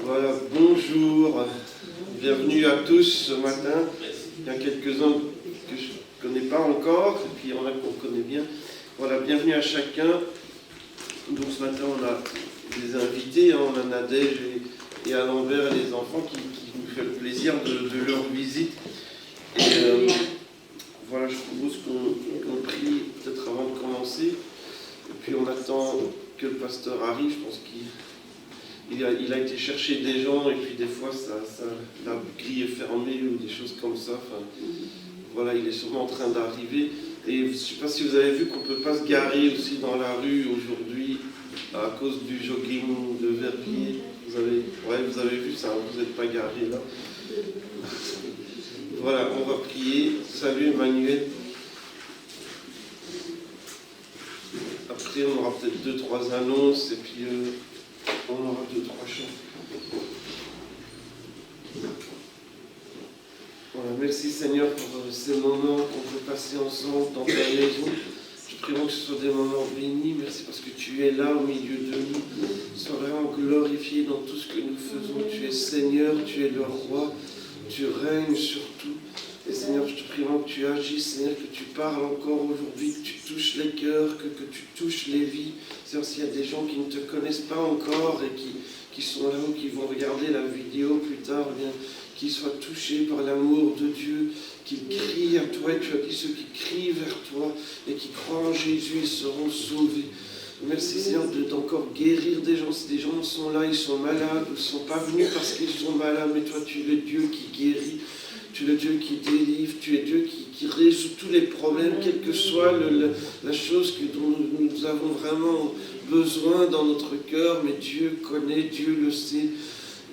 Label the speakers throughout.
Speaker 1: Voilà, bonjour, bienvenue à tous ce matin. Il y a quelques-uns que je ne connais pas encore, et puis il y en a qu'on connaît bien. Voilà, bienvenue à chacun. Donc ce matin, on a des invités, on a Nadège et à l'envers les enfants qui nous fait le plaisir de leur visite. Et voilà, je propose qu'on prie peut-être avant de commencer. Et puis on attend que le pasteur arrive, je pense qu'il a été chercher des gens et puis des fois la grille est fermée ou des choses comme ça. Enfin, voilà, il est sûrement en train d'arriver. Et je ne sais pas si vous avez vu qu'on ne peut pas se garer aussi dans la rue aujourd'hui à cause du jogging de Verviers. Vous avez vu ça, vous n'êtes pas garé là. Voilà, on va prier. Salut Emmanuel. Après, on aura peut-être 2-3 annonces et puis on aura 2-3 chants. Voilà, merci Seigneur pour ces moments qu'on peut passer ensemble dans ta maison. Je prie que ce soit des moments bénis. Merci parce que tu es là au milieu de nous. Sois vraiment glorifié dans tout ce que nous faisons. Tu es Seigneur, tu es le roi, tu règnes sur tout. Et Seigneur, je te prie que tu agisses, Seigneur, que tu parles encore aujourd'hui, que tu touches les cœurs, que tu touches les vies. Seigneur, s'il y a des gens qui ne te connaissent pas encore et qui sont là ou qui vont regarder la vidéo plus tard, eh bien, qu'ils soient touchés par l'amour de Dieu, qu'ils crient à toi. Et tu as dit ceux qui crient vers toi et qui croient en Jésus, ils seront sauvés. Merci Seigneur d'encore guérir des gens. Si des gens sont là, ils sont malades, ils ne sont pas venus parce qu'ils sont malades, mais toi tu es le Dieu qui guérit. Tu es le Dieu qui délivre, tu es Dieu qui résout tous les problèmes, quelle que soit la chose dont nous avons vraiment besoin dans notre cœur, mais Dieu connaît, Dieu le sait.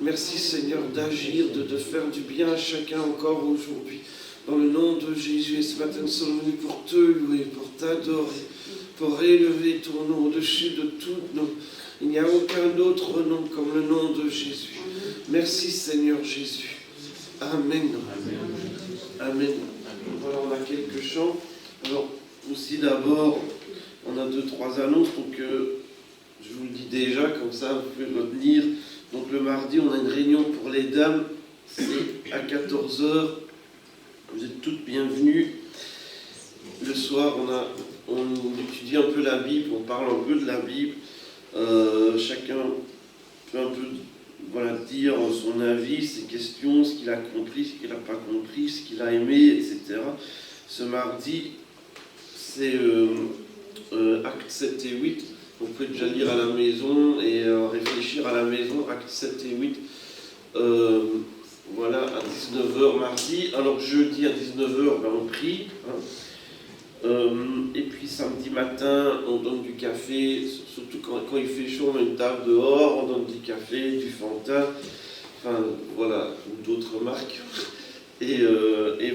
Speaker 1: Merci Seigneur d'agir, de faire du bien à chacun encore aujourd'hui. Dans le nom de Jésus, et ce matin nous sommes venus pour te louer, pour t'adorer, pour élever ton nom au-dessus de tout nom. Il n'y a aucun autre nom comme le nom de Jésus. Merci Seigneur Jésus. Amen. Amen. Voilà, on a quelques chants. Alors, aussi d'abord, on a 2-3 annonces, donc je vous le dis déjà, comme ça vous pouvez retenir. Donc le mardi, on a une réunion pour les dames, c'est à 14h. Vous êtes toutes bienvenues. Le soir, on étudie un peu la Bible, on parle un peu de la Bible. Chacun peut un peu dire son avis, ses questions, ce qu'il a compris, ce qu'il n'a pas compris, ce qu'il a aimé, etc. Ce mardi, c'est actes 7 et 8. Vous pouvez déjà lire à la maison et réfléchir à la maison, actes 7 et 8. Voilà, à 19h mardi. Alors jeudi à 19h, on prie. Et puis samedi matin, on donne du café, surtout quand il fait chaud, on met une table dehors, on donne du café, du Fanta, enfin voilà, ou d'autres marques. Et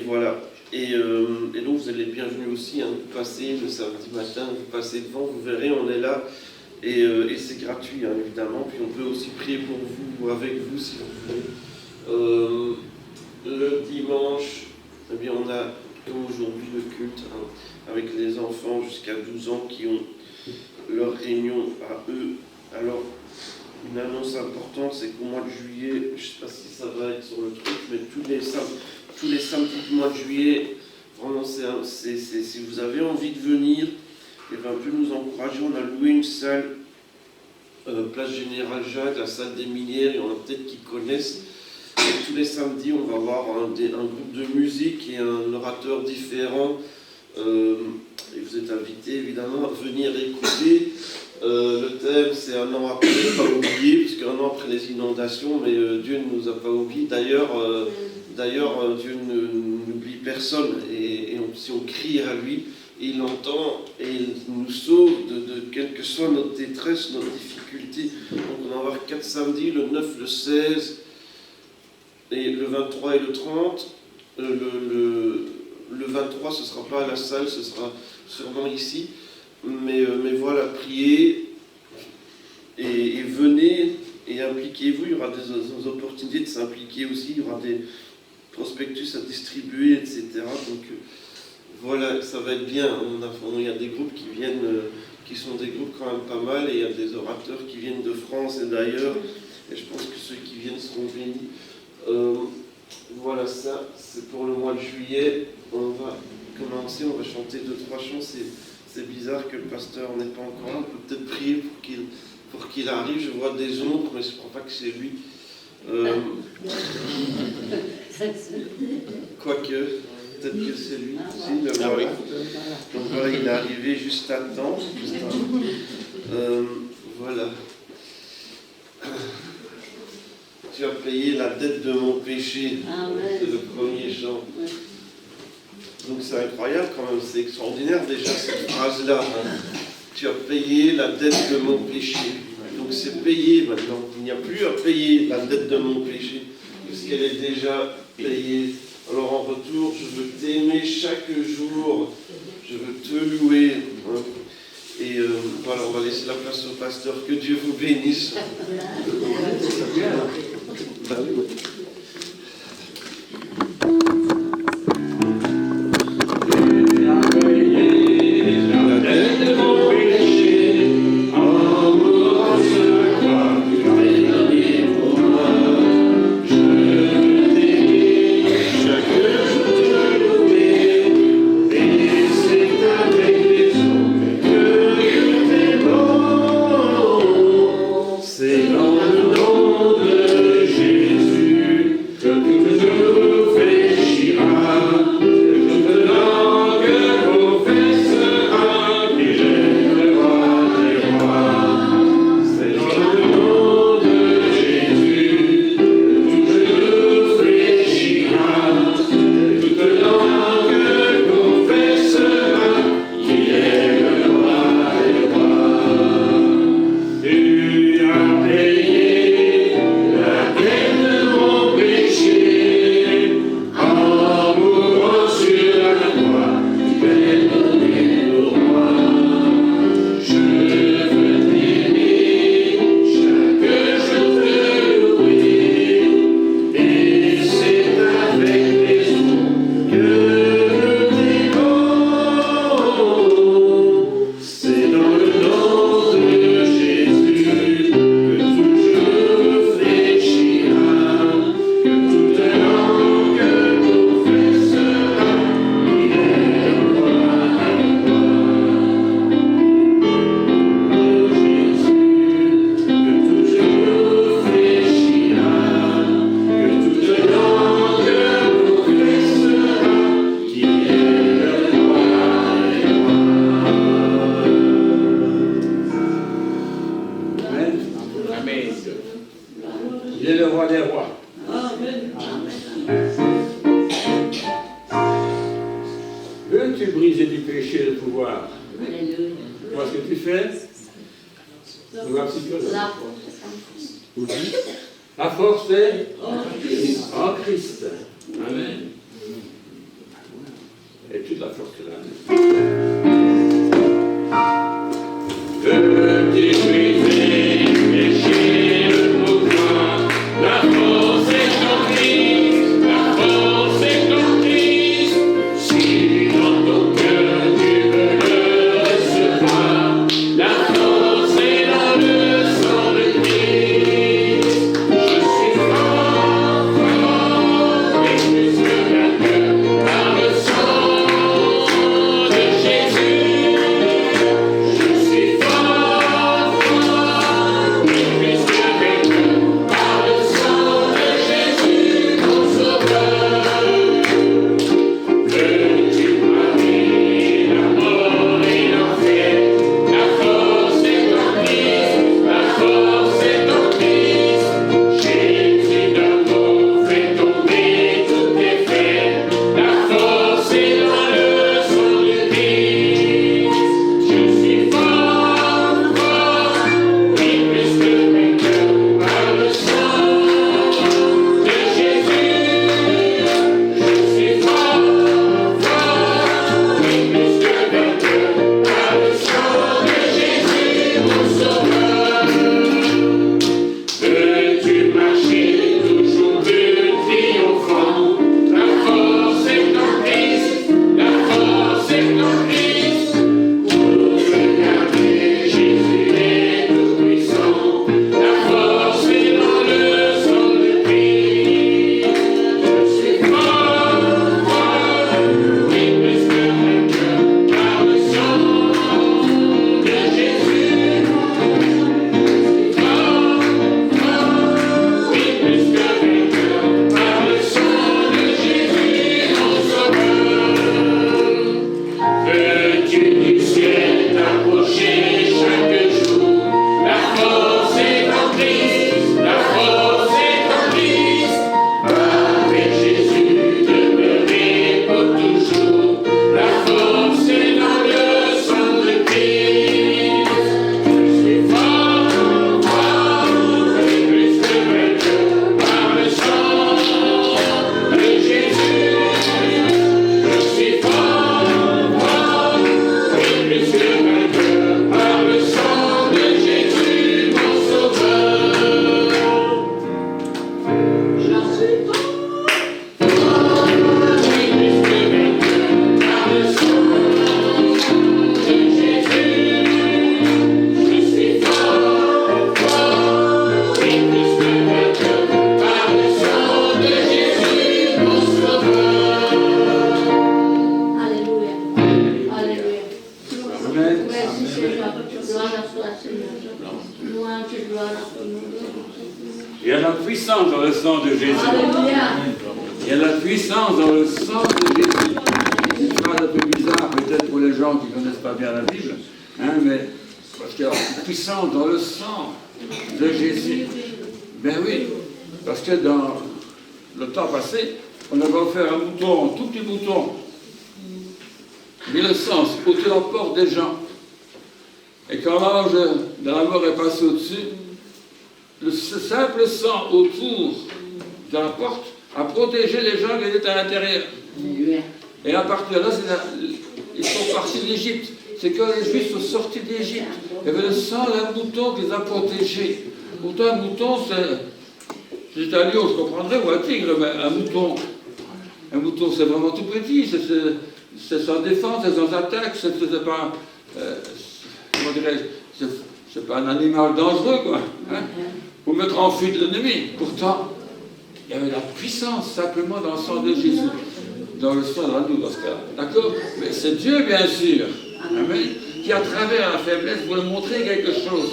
Speaker 1: voilà. Et donc vous êtes les bienvenus aussi, vous passez le samedi matin, vous passez devant, vous verrez, on est là. Et c'est gratuit, évidemment. Puis on peut aussi prier pour vous ou avec vous si vous voulez. Le dimanche, eh bien, on a comme aujourd'hui le culte avec les enfants jusqu'à 12 ans qui ont leur réunion à eux. Alors, une annonce importante, c'est qu'au mois de juillet, je ne sais pas si ça va être sur le truc, mais tous les samedis du mois de juillet, vraiment, si vous avez envie de venir, et bien, un peu nous encourager. On a loué une salle, place Général Jacques, la salle des Minières, il y en a peut-être qui connaissent. Et tous les samedis, on va avoir un groupe de musique et un orateur différent. Et vous êtes invités évidemment à venir écouter. Le thème, c'est un an après, pas oublié, puisqu'un an après les inondations, mais Dieu ne nous a pas oubliés. D'ailleurs, Dieu n'oublie personne. Et si on crie à lui, il entend et il nous sauve de quelle que soit notre détresse, notre difficulté. Donc on va avoir 4 samedis, le 9, le 16, et le 23 et le 30. Le 23, ce ne sera pas à la salle, ce sera sûrement ici. Mais voilà, priez et venez et impliquez-vous. Il y aura des opportunités de s'impliquer aussi. Il y aura des prospectus à distribuer, etc. Donc voilà, ça va être bien. Il y a des groupes qui viennent, qui sont des groupes quand même pas mal, et il y a des orateurs qui viennent de France et d'ailleurs. et je pense que ceux qui viennent seront bénis. Voilà, ça, c'est pour le mois de juillet. On va commencer, on va chanter 2-3 chants. C'est bizarre que le pasteur n'est pas encore là. On peut peut-être prier pour qu'il arrive. Je vois des ombres, mais je ne crois pas que c'est lui. Quoique, peut-être que c'est lui. Si, le voilà. Donc voilà, il est arrivé juste à temps. Voilà. Tu as payé la dette de mon péché. C'est le premier chant. Donc c'est incroyable quand même, c'est extraordinaire déjà cette phrase-là. Tu as payé la dette de mon péché. Donc c'est payé maintenant. Il n'y a plus à payer la dette de mon péché, puisqu'elle est déjà payée. Alors en retour, je veux t'aimer chaque jour. Je veux te louer. Et voilà, on va laisser la place au pasteur. Que Dieu vous bénisse. Bah oui.
Speaker 2: La force est en Christ. Amen. Et toute la force est là. La force est en Christ. La force est en Christ. Si dans ton cœur tu veux le recevoir, la force est dans le sang de Christ. Je suis fort, et plus que vainqueur par le sang de Jésus.
Speaker 3: Il y a la puissance dans le sang de Jésus. Il y a la puissance dans le sang de Jésus. C'est une phrase un peu bizarre peut-être pour les gens qui ne connaissent pas bien la Bible, hein, mais parce qu'il y a la puissance dans le sang de Jésus. Ben oui, parce que dans le temps passé, on avait offert un mouton, un tout petit mouton, mais le sang, c'est côté la porte des gens. Et quand l'ange de la mort est passé au-dessus, le simple sang autour de la porte a protégé les gens qui étaient à l'intérieur. Et à partir de là, ils sont partis d'Égypte. C'est quand les Juifs sont sortis d'Égypte, il y avait le sang d'un mouton qui les a protégés. Pourtant, un mouton, c'est un lion, je comprendrais, ou un tigre, mais un mouton, c'est vraiment tout petit, c'est sans défense, c'est sans attaque, c'est pas, comment dirais-je, c'est pas un animal dangereux, quoi, hein, pour mettre en fuite l'ennemi. Pourtant, il y avait la puissance simplement dans le sang de Jésus, dans le sang de l'agneau dans ce cas. D'accord? Mais c'est Dieu, bien sûr, amen, qui à travers la faiblesse voulait montrer quelque chose.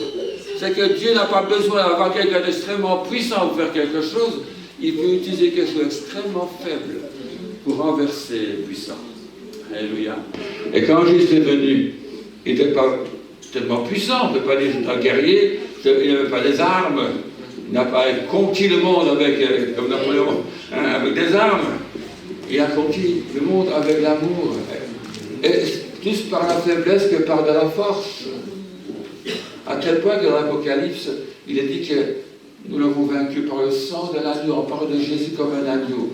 Speaker 3: C'est que Dieu n'a pas besoin d'avoir quelqu'un d'extrêmement puissant pour faire quelque chose. Il peut utiliser quelque chose d'extrêmement faible pour renverser les puissants. Alléluia. Et quand Jésus est venu, il n'était pas tellement puissant, on ne peut pas dire un guerrier, il n'avait pas des armes, il n'a pas conquis le monde avec, comme Napoléon, hein, avec des armes. Il a conquis le monde avec l'amour. Et plus par la faiblesse que par de la force. À tel point que dans l'Apocalypse, il est dit que nous l'avons vaincu par le sang de l'agneau. On parle de Jésus comme un agneau.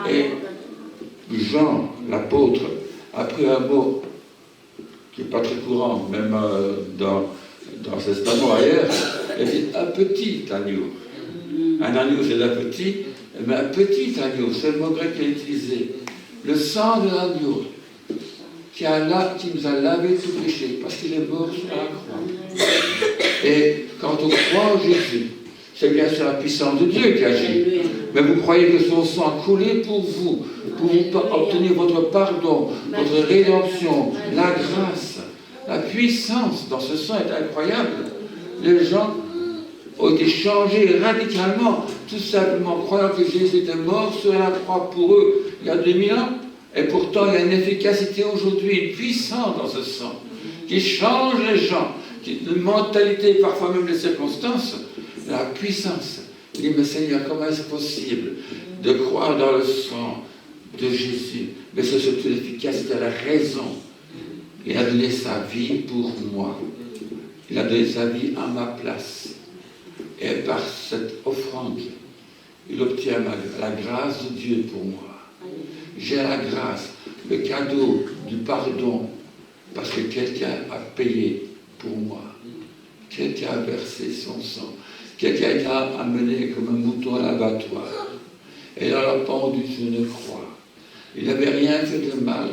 Speaker 3: Et Jean, l'apôtre, a pris un mot qui n'est pas très courant, même dans ce testament ailleurs, il dit un petit agneau. Un agneau, c'est un petit, mais un petit agneau, c'est le mot grec qui est utilisé. Le sang de l'agneau qui nous a lavé tout péché, parce qu'il est mort sur la croix. Et quand on croit en Jésus, c'est bien sûr la puissance de Dieu qui agit. Mais vous croyez que son sang a coulé pour vous obtenir votre pardon, votre rédemption, la grâce, la puissance dans ce sang est incroyable. Les gens ont été changés radicalement, tout simplement croyant que Jésus était mort sur la croix pour eux il y a 2000 ans. Et pourtant, il y a une efficacité aujourd'hui, une puissance dans ce sang, qui change les gens, une mentalité, parfois même les circonstances, la puissance. Il dit, mais Seigneur, comment est-ce possible de croire dans le sang de Jésus? Mais c'est surtout l'efficacité, la raison. Il a donné sa vie pour moi. Il a donné sa vie à ma place. Et par cette offrande, il obtient la grâce de Dieu pour moi. J'ai la grâce, le cadeau du pardon, parce que quelqu'un a payé pour moi. Quelqu'un a versé son sang. Quelqu'un a été amené comme un mouton à l'abattoir. Et il a pendu sur une croix. Il n'avait rien fait de mal.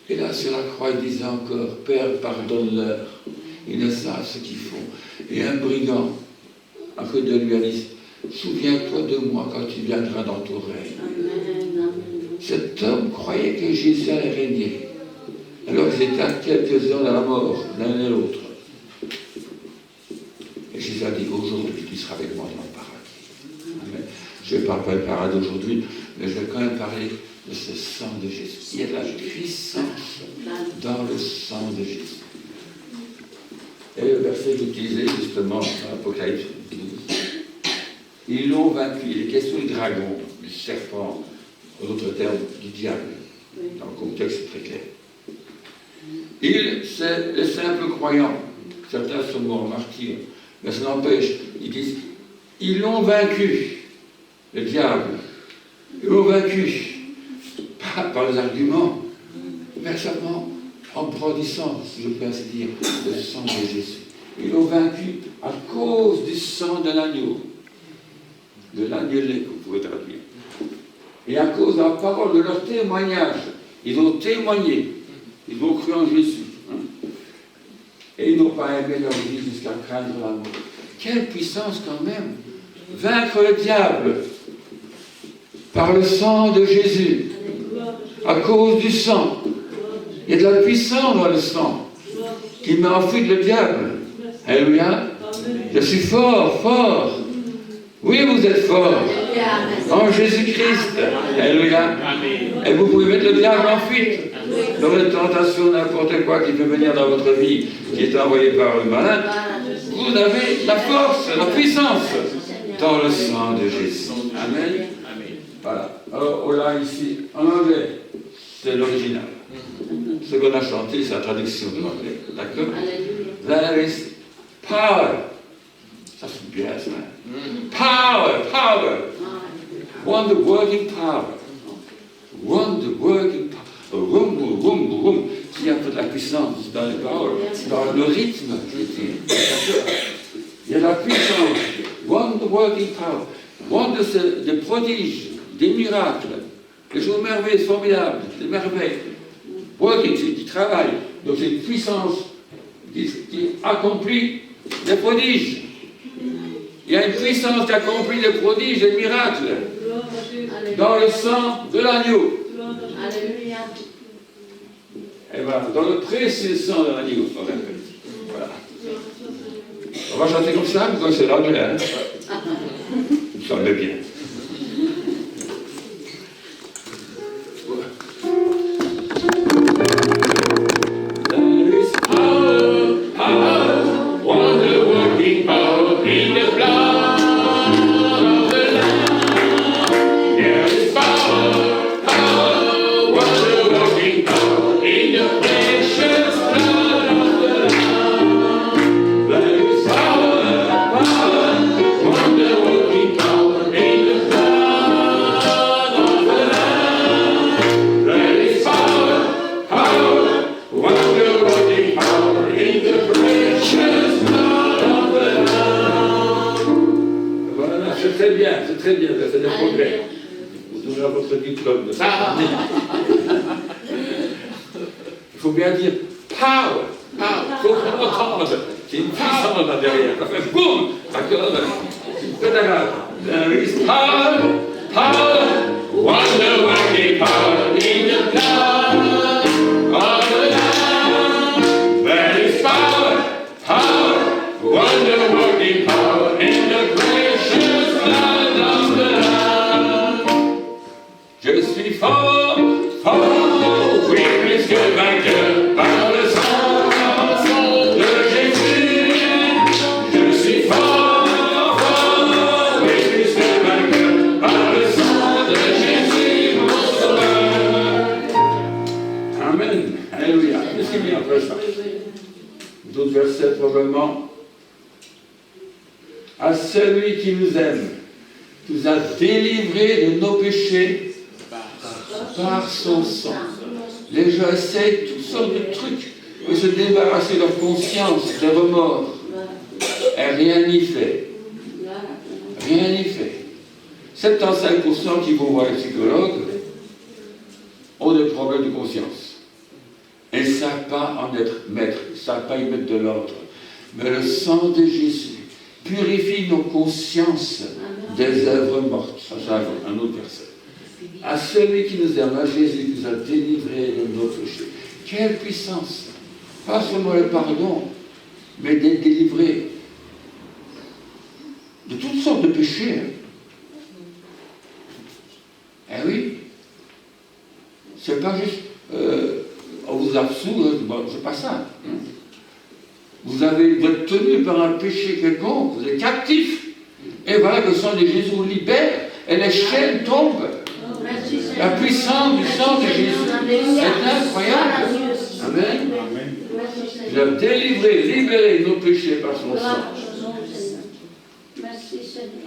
Speaker 3: Et là, sur la croix, il disait encore, Père, pardonne-leur. Ils ne savent ce qu'ils font. Et un brigand, à côté de lui, a dit, souviens-toi de moi quand tu viendras dans ton règne. Cet homme croyait que Jésus allait régner. Alors ils étaient à quelques heures de la mort, l'un et l'autre. Et Jésus a dit, aujourd'hui, tu seras avec moi dans le paradis. Amen. Je ne parle pas du paradis aujourd'hui, mais je vais quand même parler de ce sang de Jésus. Il y a de la puissance dans le sang de Jésus. Et le verset que j'utilisais justement dans l'Apocalypse 12. Ils l'ont vaincu. Il est question du dragon, du serpent, en d'autres termes, du diable. Dans le contexte très clair. C'est les simples croyants. Certains sont morts martyrs. Mais ça n'empêche, ils disent, ils l'ont vaincu, le diable. Ils l'ont vaincu, pas par les arguments, mais seulement en brandissant, si je peux ainsi dire, le sang de Jésus. Ils l'ont vaincu à cause du sang de l'agneau. De l'agnelé, vous pouvez traduire. Et à cause de la parole de leur témoignage, ils ont témoigné, ils ont cru en Jésus. Et ils n'ont pas aimé leur vie jusqu'à craindre la mort. Quelle puissance quand même! Vaincre le diable par le sang de Jésus, à cause du sang. Il y a de la puissance dans le sang. qui m'a enfui le diable. Alléluia. Je suis fort, fort. Oui, vous êtes fort. En Jésus-Christ. Alléluia. Et vous pouvez mettre le diable en fuite. Dans les tentations, n'importe quoi qui peut venir dans votre vie, qui est envoyé par le malin, vous avez la force, la puissance dans le sang de Jésus. Amen. Voilà. Alors, on l'a ici en anglais. C'est l'original. Ce qu'on a chanté, c'est la traduction de l'anglais. D'accord? There is power. Ça c'est bien ça. Power, power. Wonder working power. Wonder working power. Rum, rum, rum. Il y a un peu de la puissance dans les paroles, dans le rythme. Il y a la puissance. Wonder working power. Wonder, c'est des prodiges, des miracles, des choses merveilleuses, formidables, des merveilles. Working, c'est qui travaille. Donc c'est une puissance qui accomplit des prodiges. Il y a une puissance qui accomplit des prodiges, des miracles. Dans le sang de l'agneau.
Speaker 4: Alléluia.
Speaker 3: Et voilà, dans le précieux sang de l'agneau, on l'appelle. Voilà. On va chanter comme ça, parce que c'est l'anglais. Hein. Vous semblez bien.
Speaker 2: There is power, power, wonder working power in the blood of the Lamb. There is power, power, wonder working power in the precious blood of the Lamb. There is power, power, wonder working power in the blood of the Lamb. There is power, power, wonder working power in the precious blood of the Lamb.
Speaker 3: Voilà, c'est très bien, vous avez fait des progrès. Vous aurez votre diplôme de ça. Il faut bien dire power. Il faut qu'on entende. C'est une puissance là derrière. Ça fait boum. D'accord? C'est très grave. There is power,
Speaker 2: Power, wonder working power in the blood of the Lamb. There is power, power, wonder working power in the precious blood of the Lamb.
Speaker 3: je suis fort,
Speaker 2: Oh, oui, plus que vainqueur par le sang de Jésus. Je suis fort, fort, oui, plus que vainqueur par le sang de Jésus, mon sauveur.
Speaker 3: Amen. Alléluia. Qu'est-ce qu'il dit après ça? D'autres versets probablement. À celui qui nous aime, nous a délivrés de nos péchés par son sang. Les gens essayent toutes sortes de trucs de se débarrasser de leur conscience, des remords. Et rien n'y fait. Rien n'y fait. 75% qui vont voir les psychologues ont des problèmes de conscience. Et ne savent pas en être maîtres, ne savent pas y mettre de l'ordre. Mais le sang de Jésus purifie nos consciences des œuvres mortes. Ça, c'est un autre verset. À celui qui nous aime, à Jésus qui nous a délivrés de nos péchés. Quelle puissance! Pas seulement le pardon, mais d'être délivré de toutes sortes de péchés. Eh oui, c'est pas juste on vous absout, bon, c'est pas ça. Vous êtes tenu par un péché quelconque, vous êtes captif. Et voilà que le sang de Jésus vous libère et les chaînes tombent. La puissance du sang de Jésus est incroyable. Amen. Il a délivré, libéré nos péchés par son sang.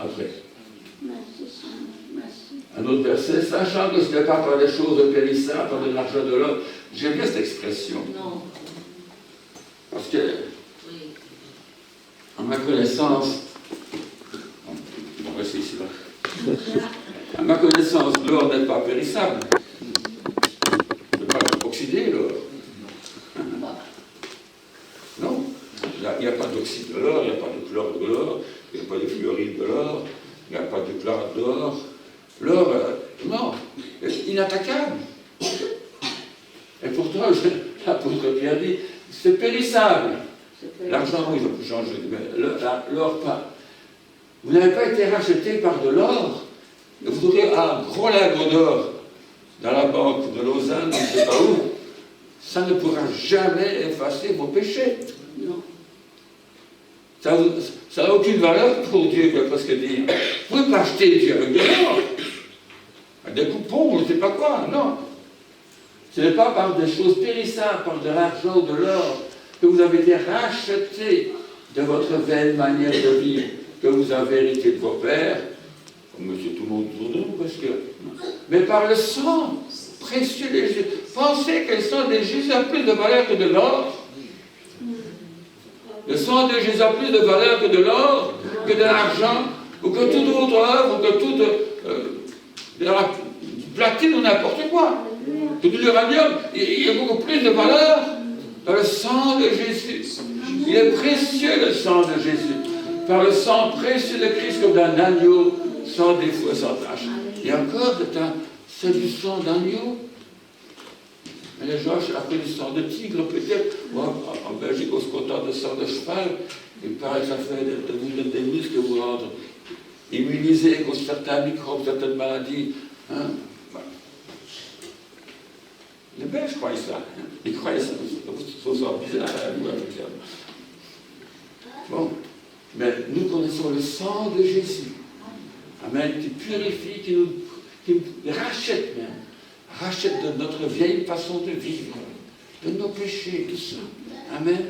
Speaker 3: Après. Un autre verset, sachant que ce n'est pas par des choses périssables, par de l'argent de l'homme. J'aime bien cette expression. Parce que, à ma connaissance, on va essayer ici là. À ma connaissance, l'or n'est pas périssable. Il ne peut pas oxyder l'or. Non. Il n'y a pas d'oxyde de l'or, il n'y a pas de chlore de l'or, il n'y a pas de fluoride de l'or, il n'y a pas de chlore d'or. L'or, non, est inattaquable. Et pourtant, l'apôtre qui a dit, c'est périssable. L'argent, oui, il peut changer, mais l'or pas. Vous n'avez pas été racheté par de l'or. Vous aurez un gros lagre d'or dans la banque de Lausanne, je ne sais pas où. Ça ne pourra jamais effacer vos péchés. Non. Ça n'a aucune valeur pour Dieu, je peux presque dire. Vous ne pouvez pas acheter Dieu avec de l'or, avec des coupons, je ne sais pas quoi, non. Ce n'est pas par des choses périssables, par de l'argent ou de l'or, que vous avez été racheté de votre vaine manière de vivre, que vous avez hérité de vos pères, comme monsieur tout le monde autour de nous, parce que... Mais par le sang précieux de Jésus. Pensez que le sang de Jésus a plus de valeur que de l'or. Le sang de Jésus a plus de valeur que de l'or, que de l'argent, ou que toute autre œuvre, ou que toute de la platine ou n'importe quoi. Que de l'uranium. Il y a beaucoup plus de valeur dans le sang de Jésus. Il est précieux le sang de Jésus. Par le sang précieux de Christ comme d'un agneau sans défaut et sans tache. Et encore, c'est du sang d'agneau. Mais les gens, après du sang de tigre, peut-être, en Belgique, on se contente de sang de cheval, il paraît que ça fait des muscles que vous rendre immunisés contre certains microbes, certaines maladies. Hein? Les Belges croient ça. Hein? Ils croient ça. C'est bizarre. Bon. Mais nous connaissons le sang de Jésus. Amen. Qui purifie, qui nous rachète même. Rachète de notre vieille façon de vivre, de nos péchés, tout ça. Amen.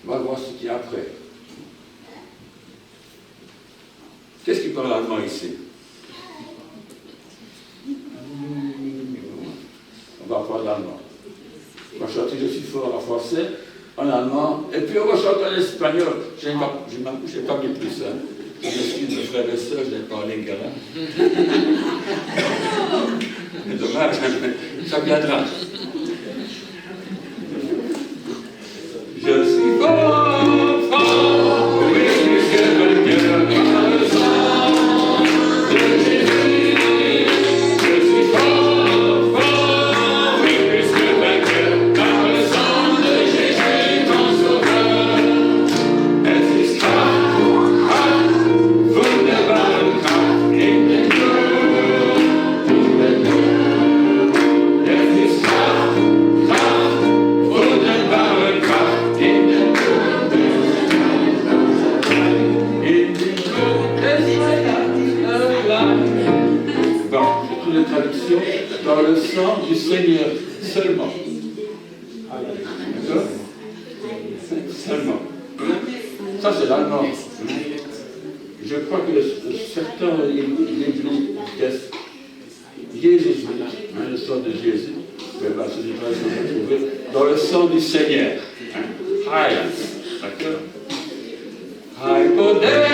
Speaker 3: On va voir ce qu'il y a après. Qu'est-ce qui parle allemand ici? On va apprendre l'allemand. On va chanter Je suis fort en français, en allemand, et puis on va chanter en espagnol. Je n'ai pas mis plus ça. Je m'excuse, mes frères et sœurs, je n'ai pas en lingala. C'est dommage, ça viendra. Je suis fort, fort, oui, puisque le cœur par le sang de Jésus. Je suis fort, fort, oui, puisque le cœur par le sang de Jésus, mon sauveur. Es ist Kraft, wunderbare Kraft in den Blut, es ist Kraft, wunderbare Kraft in den Blut, Bon, j'ai pris la traduction par le sang du Seigneur seulement. D'accord? Seulement. Ça, c'est l'allemand. Je crois que certains l'église Jésus, le sang de Jésus, mais bah, c'est une traduction qu'on va trouver dans le sang du Seigneur. Heil. D'accord? Heil poder.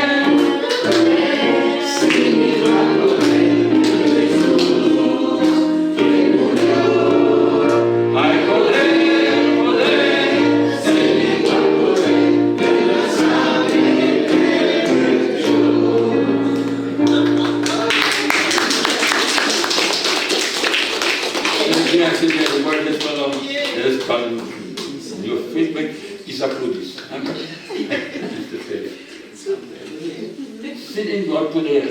Speaker 3: Qui s'applaudissent. C'est une grande poder.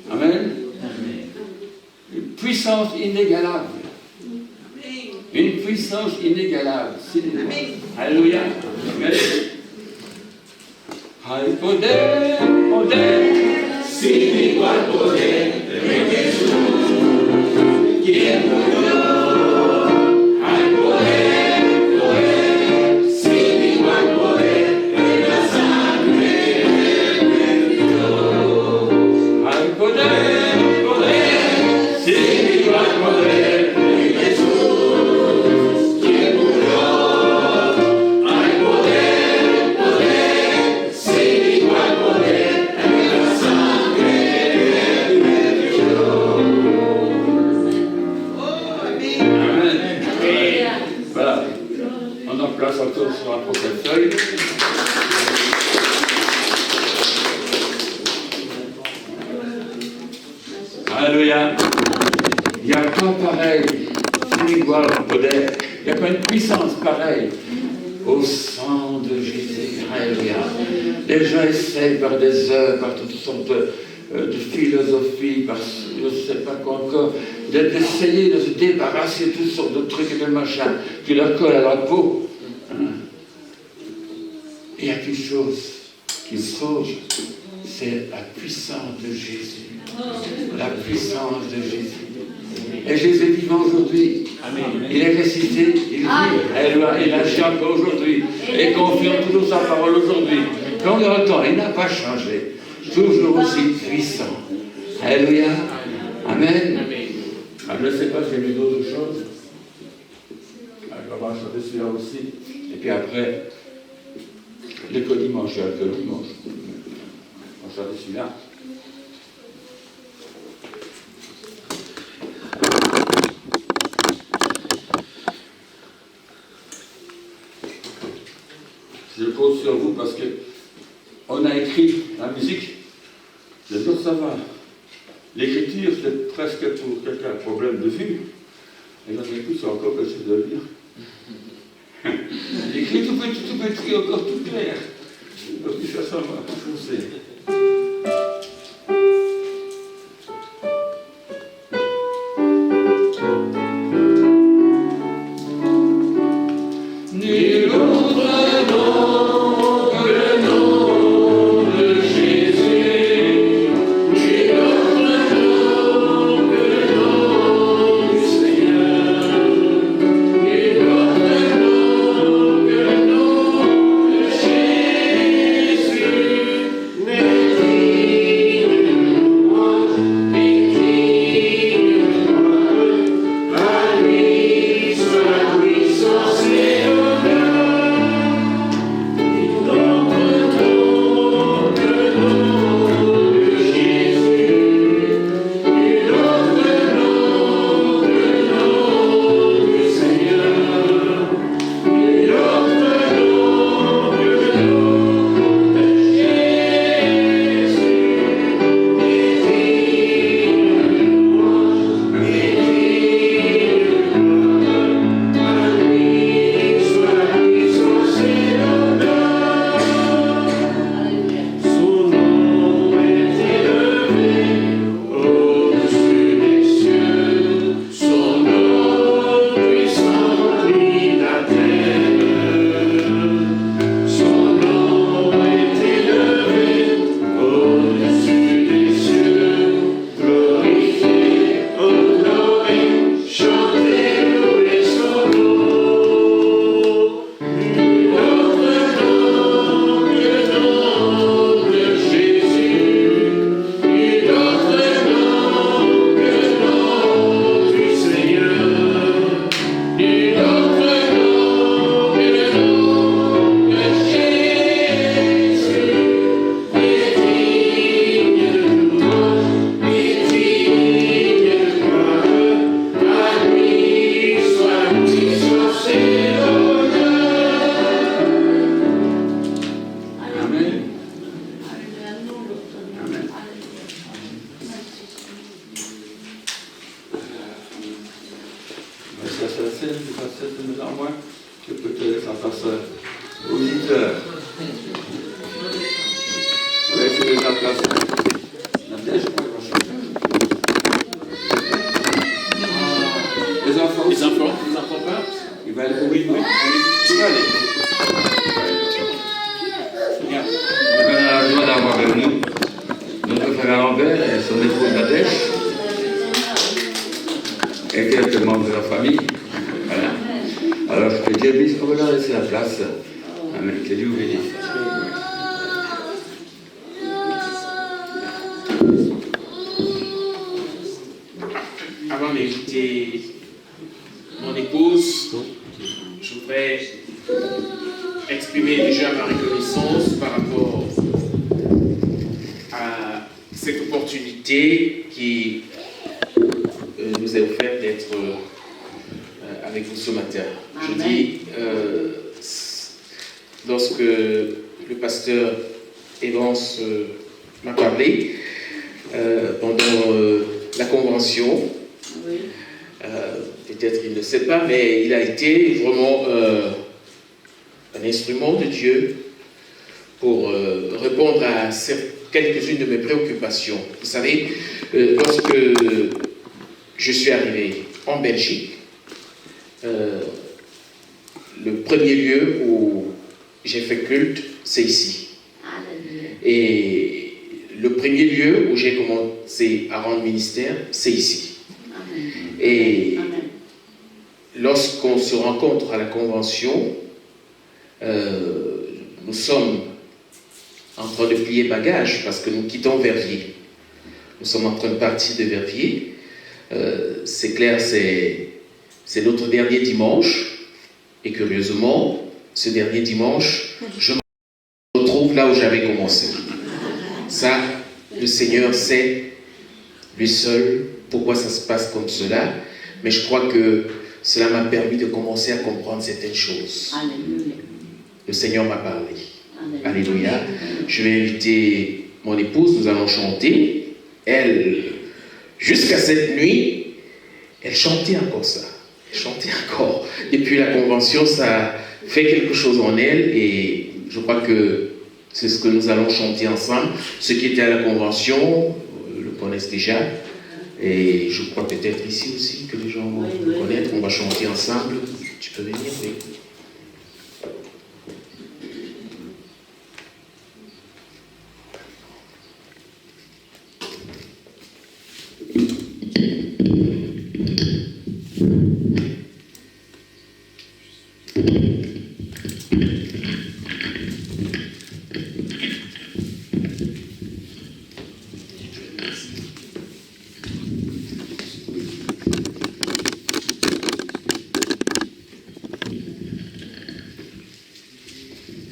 Speaker 3: Amen. Une puissance inégalable. Une puissance inégalable. Alléluia. Amen. Hay poder, poder, sin igual poder de Jesús, quien murió. Hay poder, poder, sin igual poder en la sangre de Dios. Hay poder, poder, sin igual poder en Jesús, quien murió. Hay poder, poder, sin igual poder en la sangre de Dios. Amen. Voilà. On en place encore sur la prochaine feuille. Alléluia. Il n'y a pas pareil, sin igual poder. Il n'y a pas une puissance pareille au sang de Jésus. Alléluia. Les gens essayent par des œuvres, par toutes sortes de philosophies, par je ne sais pas quoi encore, d'essayer de se débarrasser de toutes sortes de trucs et de machins qui leur collent à la peau. Il y a quelque chose qui sauve, c'est la puissance de Jésus. La puissance de Jésus. Et Jésus est vivant aujourd'hui. Il est ressuscité, il vit, il agit encore aujourd'hui. Et confirme toujours sa parole aujourd'hui. Longueur de temps, il n'a pas changé. Toujours aussi puissant. Alléluia. Amen. Je ne sais pas si j'ai lu d'autres choses. On va chanter celui-là aussi. Et puis après, le dimanche, le dimanche. On va chanter celui-là. Je compte sur vous parce que on a écrit la musique. Les autres, ça va. L'écriture, c'est presque pour quelqu'un un problème de vue. Et j'en ai plus, c'est encore quelque chose de lire. L'écrit tout petit, encore tout clair. Donc, il fait ça, on va foncer.
Speaker 4: Avant d'écouter mon épouse, je voudrais exprimer déjà ma reconnaissance par rapport à cette opportunité qui nous est offerte d'être avec vous ce matin. Amen. Je dis, lorsque le pasteur Evans m'a parlé pendant la convention, peut-être il ne sait pas, mais il a été vraiment un instrument de Dieu pour répondre à quelques-unes de mes préoccupations. Vous savez, lorsque je suis arrivé en Belgique, le premier lieu où j'ai fait culte, c'est ici. Et le premier lieu où j'ai commencé à rendre ministère, c'est ici. Et lorsqu'on se rencontre à la convention, nous sommes en train de plier bagages parce que nous quittons Verviers. Nous sommes en train de partir de Verviers. C'est clair, c'est notre dernier dimanche. Et curieusement, ce dernier dimanche, je me retrouve là où j'avais commencé. Ça, le Seigneur sait, lui seul, pourquoi ça se passe comme cela. Mais je crois que cela m'a permis de commencer à comprendre certaines choses. Alléluia. Le Seigneur m'a parlé. Alléluia. Je vais inviter mon épouse, nous allons chanter. Elle, jusqu'à cette nuit, elle chantait encore ça. Elle chantait encore. Depuis la convention, ça fait quelque chose en elle et je crois que c'est ce que nous allons chanter ensemble. Ceux qui étaient à la convention le connaissent déjà. Et je crois peut-être ici aussi que les gens vont le connaître. On va chanter ensemble. Tu peux venir, oui.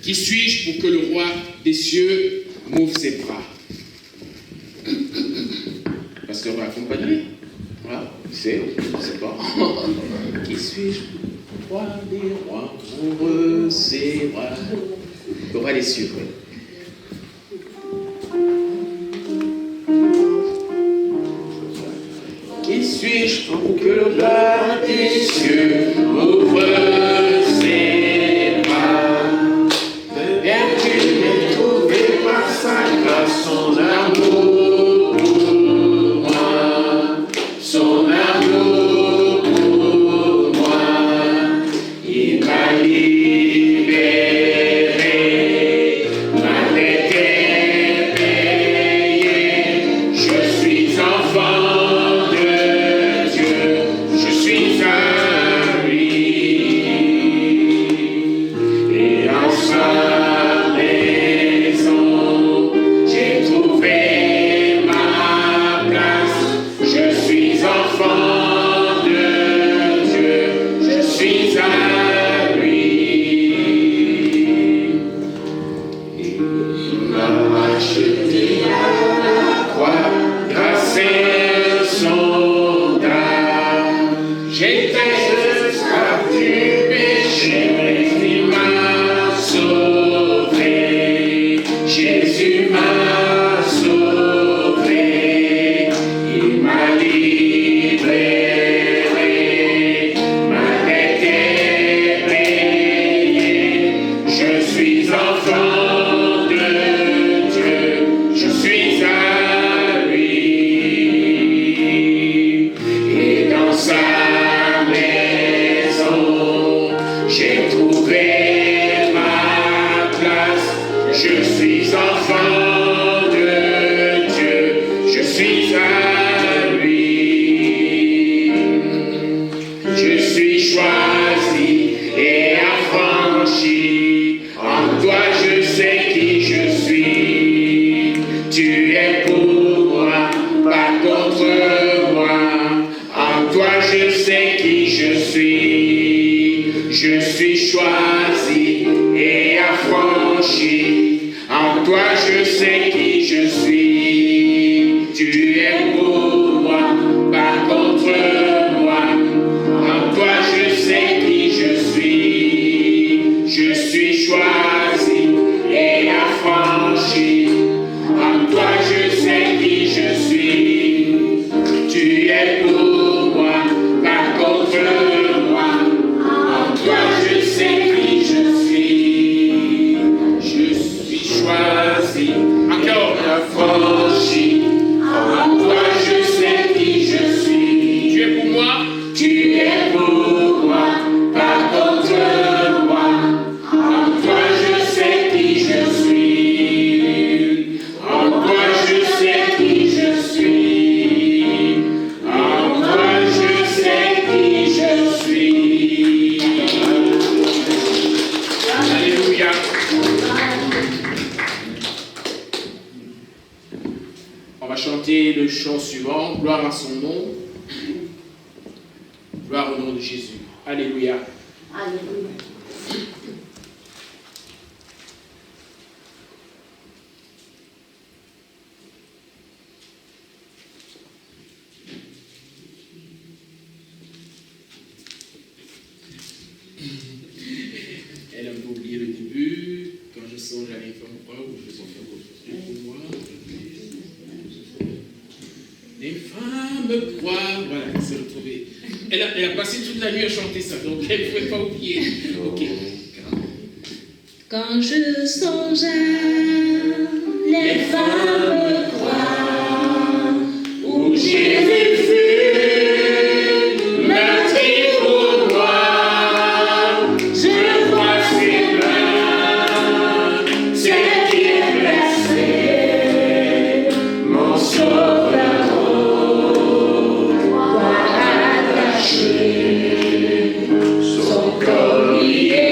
Speaker 5: Qui suis-je pour que le roi des cieux m'ouvre ses bras? Parce qu'on va accompagner. Voilà, c'est pas. Qui suis-je? Roi des rois, ouvre ses bras. Le roi des cieux, oui. Qui suis-je pour que le roi des cieux m'ouvre ses bras? Son amour pour moi, son amour pour moi, il m'a libéré, ma dette est payée, je suis enfant de Dieu, je suis à lui, et en sa maison, enfant de Dieu, je suis à lui. Il m'a acheté à la croix grâce à son âme. J'étais esclave du péché, mais il m'a sauvé. Jésus m'a sauvé. Il m'a libéré. Je suis choisi et affranchi. En toi je sais qui je suis. Tu es pour moi, pas contre moi. En toi je sais qui je suis. Je suis choisi et affranchi. En toi je sais qui je suis. Tu es pour moi, pas contre moi. chanter le chant suivant, gloire à son nom, gloire au nom de Jésus. Alléluia.
Speaker 6: Alléluia.
Speaker 5: Elle a un peu oublié le début. Quand je songe à l'infâme, ou je sens faire autre chose pour moi. Les femmes croient. Voilà, elle s'est retrouvée. Elle a passé toute la nuit à chanter ça, donc elle ne pouvait pas oublier. Ok.
Speaker 6: Quand je songe à les femmes croient où Jésus fut meurtri pour moi, je vois ses mains, celle qui est blessée, mon sauveur doit attacher son collier.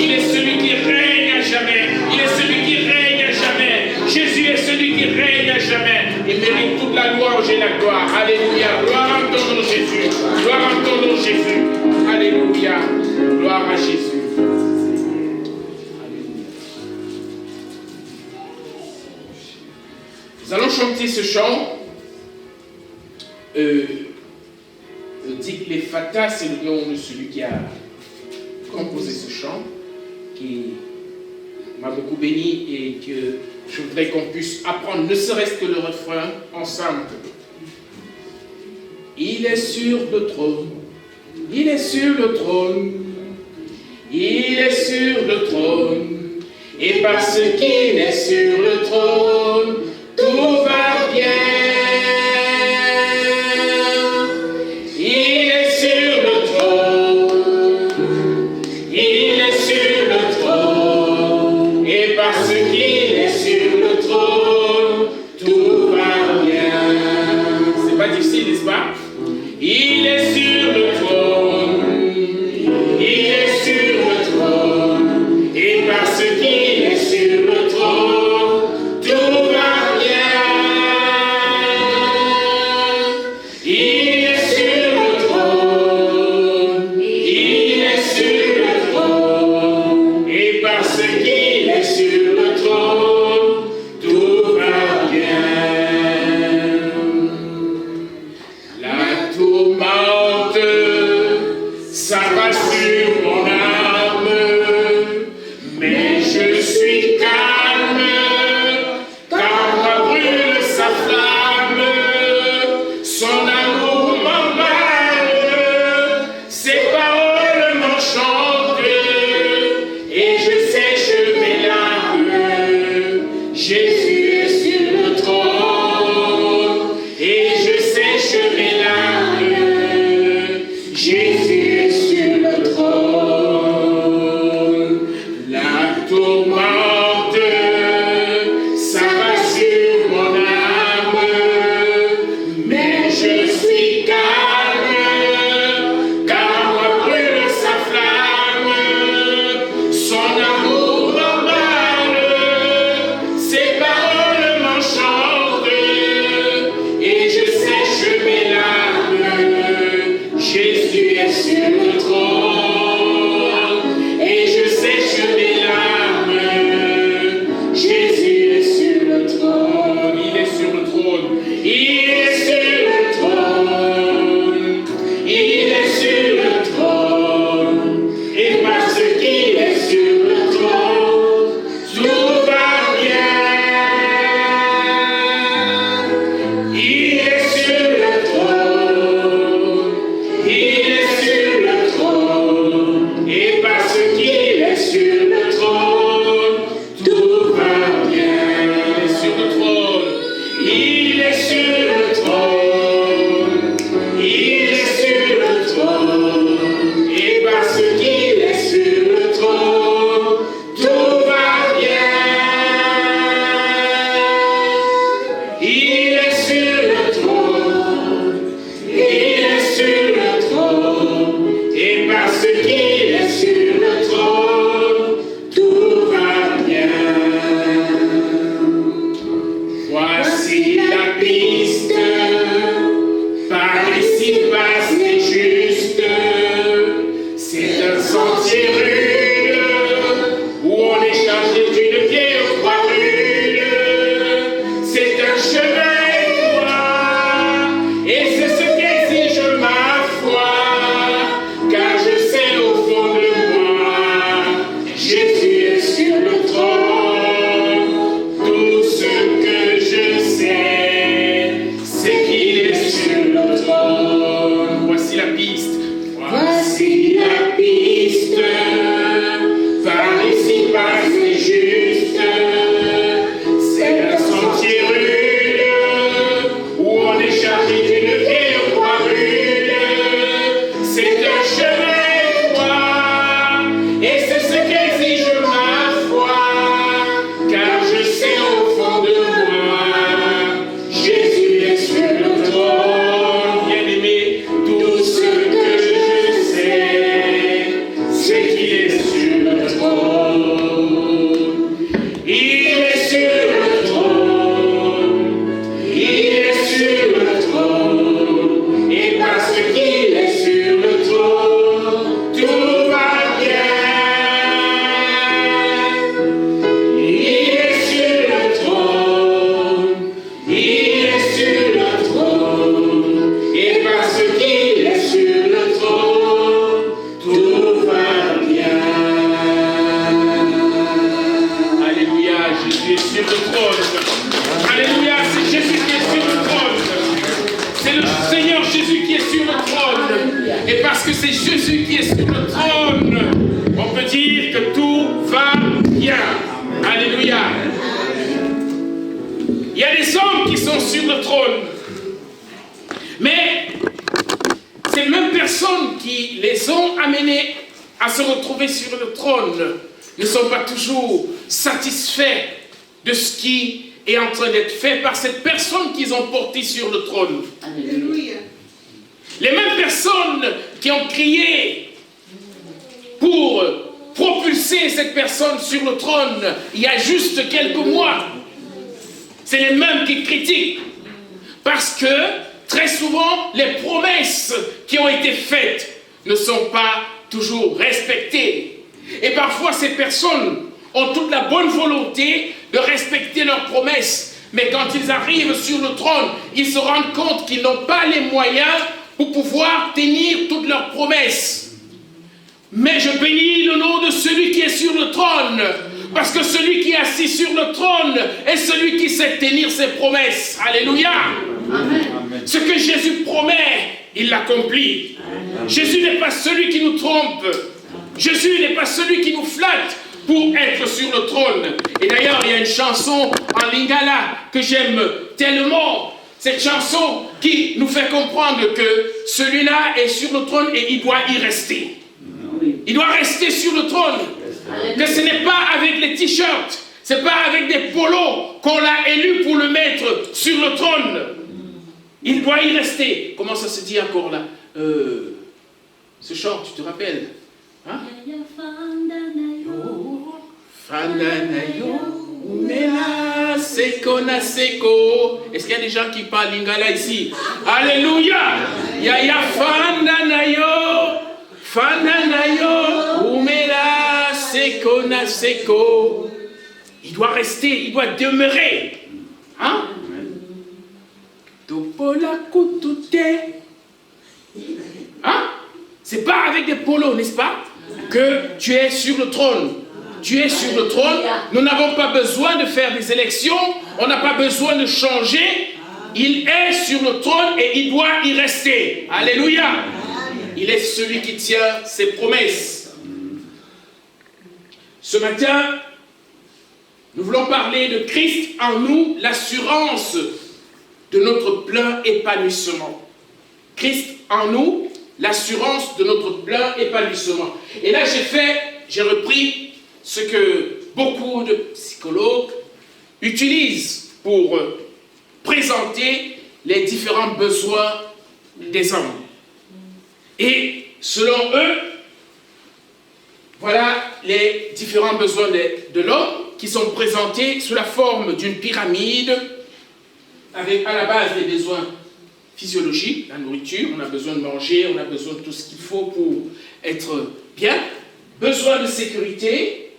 Speaker 5: Il est celui qui donner la gloire. Alléluia. Gloire à ton nom, Jésus. Gloire à ton nom, Jésus. Alléluia. Gloire à Jésus. Alléluia. Nous allons chanter ce chant. Dick Lefata, c'est le nom de celui qui a composé ce chant, qui m'a beaucoup béni et que je voudrais qu'on puisse apprendre, ne serait-ce que le refrain, ensemble. Il est sur le trône, il est sur le trône, il est sur le trône, et parce qu'il est sur le trône, tout va bien. Il est sur le trône, il est sur le trône, et parce qu'il est sur le trône, tout va bien. C'est pas difficile, n'est-ce pas? Il est sur le trône, il est sur le trône, et parce qu'il est sur le trône, tout va bien. Il est sur le trône, il est sur le trône, et parce qu'il est sur le trône, tout va bien. La tourmente s'abat sur mon âme, mais je suis calme, car moi brûle sa flamme, son amour m'emballe, ses paroles m'enchantent, et je sèche mes larmes. Jésus est sur le trône, et je sèche mes larmes. Jésus est sur le trône. La tourmente s'abat sur mon âme, mais je suis calme, car moi brûle sa flamme, son amour m'emballe, ses paroles m'enchantent, et je sèche mes larmes. Jésus est sur le trône, et je sèche mes larmes. Jésus est sur le trône, il est sur le trône, il est sur le trône, il est sur le trône, et parce qu'il est sur le trône, tout va bien. Il est sur le trône, il est sur le trône, et parce qu'il est sur le trône, tout va bien. Il est sur le trône, il est sur le trône, il est sur le trône, et parce qu'il est sur le trône, tout va bien. Il est sur le trône, il est sur le trône, et parce qu'il est sur le trône, tout va bien. Voici la piste, par ici passe les justes. C'est un sentier rude, où on est chargé d'une vieille croix rude. C'est un chemin étroit, et c'est ce qu'exige ma foi, car je sais au fond de moi, Jésus est sur le trône. Tout ce que je sais, c'est qu'il est sur le trône. Voici la piste. Voici la piste. Par ici passent les justes. C'est un sentier rude, où on est chargé d'une vieille croix rude. C'est un chemin étroit, et c'est ce qu'exige ma foi, car je sais au fond de moi, Jésus est sur le trône. Bien-aimé, tout ce que je sais, c'est qu'il est Et parce que c'est Jésus qui est sur le trône, on peut dire que tout va bien. Alléluia. Il y a des hommes qui sont sur le trône. Mais ces mêmes personnes qui les ont amenés à se retrouver sur le trône ne sont pas toujours satisfaits de ce qui est en train d'être fait par cette personne qu'ils ont portée sur le trône.
Speaker 6: Alléluia.
Speaker 5: Les mêmes personnes qui ont crié pour propulser cette personne sur le trône il y a juste quelques mois, c'est les mêmes qui critiquent. Parce que très souvent, les promesses qui ont été faites ne sont pas toujours respectées. Et parfois, ces personnes ont toute la bonne volonté de respecter leurs promesses. Mais quand ils arrivent sur le trône, ils se rendent compte qu'ils n'ont pas les moyens pour pouvoir tenir toutes leurs promesses. Mais je bénis le nom de celui qui est sur le trône, parce que celui qui est assis sur le trône est celui qui sait tenir ses promesses. Alléluia. Amen. Ce que Jésus promet, il l'accomplit. Jésus n'est pas celui qui nous trompe. Jésus n'est pas celui qui nous flatte pour être sur le trône. Et d'ailleurs, il y a une chanson en lingala que j'aime tellement. Cette chanson qui nous fait comprendre que celui-là est sur le trône et il doit y rester. Il doit rester sur le trône. Que ce n'est pas avec les t-shirts, ce n'est pas avec des polos qu'on l'a élu pour le mettre sur le trône. Il doit y rester. Comment ça se dit encore là? Ce chant, tu te rappelles? Hein? Fandanayo, umela, seko na seko. Est-ce qu'il y a des gens qui parlent lingala ici? Alléluia! Yaya fandanayo, fandanayo, umela, seko na seko. Il doit rester, il doit demeurer. Hein? Topola kutute. Hein? C'est pas avec des polos, n'est-ce pas, que tu es sur le trône. Tu es sur le trône. Nous n'avons pas besoin de faire des élections. On n'a pas besoin de changer. Il est sur le trône et il doit y rester. Alléluia. Il est celui qui tient ses promesses. Ce matin, nous voulons parler de Christ en nous, l'assurance de notre plein épanouissement. Christ en nous, l'assurance de notre plein épanouissement. Et là, j'ai repris ce que beaucoup de psychologues utilisent pour présenter les différents besoins des hommes. Et selon eux, voilà les différents besoins de l'homme qui sont présentés sous la forme d'une pyramide avec à la base des besoins physiologiques, la nourriture, on a besoin de manger, on a besoin de tout ce qu'il faut pour être bien. Besoin de sécurité,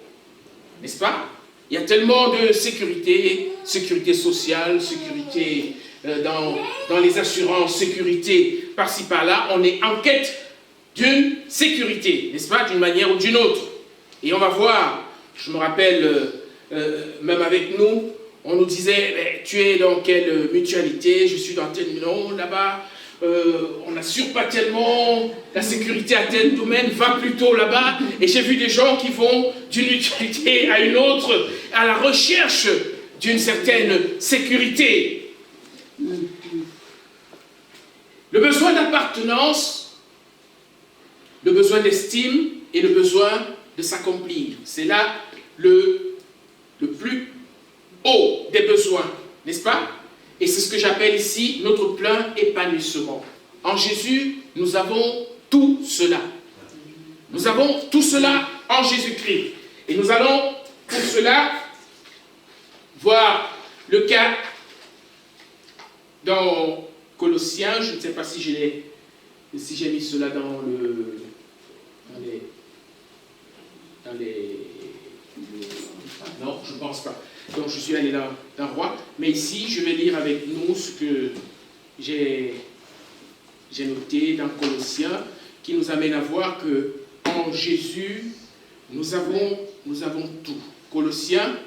Speaker 5: n'est-ce pas? Il y a tellement de sécurité, sécurité sociale, sécurité dans les assurances, sécurité par-ci par-là. On est en quête d'une sécurité, n'est-ce pas? D'une manière ou d'une autre. Et on va voir, je me rappelle, même avec nous, on nous disait, tu es dans quelle mutualité? Je suis dans tel nom, là-bas. On n'assure pas tellement la sécurité à tel domaine, va plutôt là-bas. Et j'ai vu des gens qui vont d'une mutualité à une autre à la recherche d'une certaine sécurité. Le besoin d'appartenance, le besoin d'estime et le besoin de s'accomplir. C'est là le plus haut des besoins, n'est-ce pas? Et c'est ce que j'appelle ici notre plein épanouissement. En Jésus, nous avons tout cela. Nous avons tout cela en Jésus-Christ. Et nous allons pour cela voir le cas dans Colossiens. Je ne sais pas si j'ai mis cela dans les... Non, je ne pense pas. Donc je suis allé dans Roi. Mais ici, je vais lire avec nous ce que j'ai noté dans Colossiens, qui nous amène à voir que en Jésus, nous avons tout. Colossiens,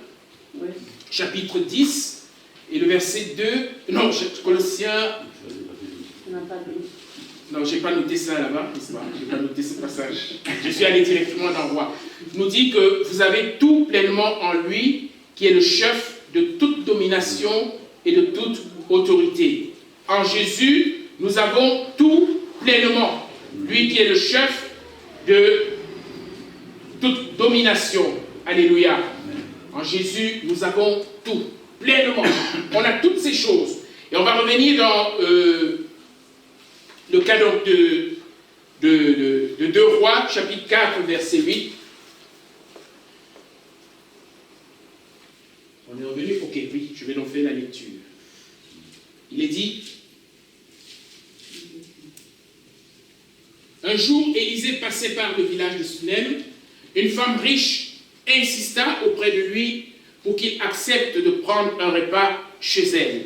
Speaker 5: oui. Chapitre 10, et le verset 2... Non, Colossiens... non, je n'ai pas noté ça là-bas, je n'ai pas noté ce passage. Je suis allé directement dans le roi. Nous dit que vous avez tout pleinement en lui, qui est le chef de toute domination et de toute autorité. En Jésus, nous avons tout pleinement. Lui qui est le chef de toute domination. Alléluia. En Jésus, nous avons tout pleinement. On a toutes ces choses. Et on va revenir dans le cas donc de 2 Rois, chapitre 4, verset 8. On est revenu? Ok, oui, je vais donc faire la lecture. Il est dit, un jour, Élisée passait par le village de Sunem. Une femme riche insista auprès de lui pour qu'il accepte de prendre un repas chez elle.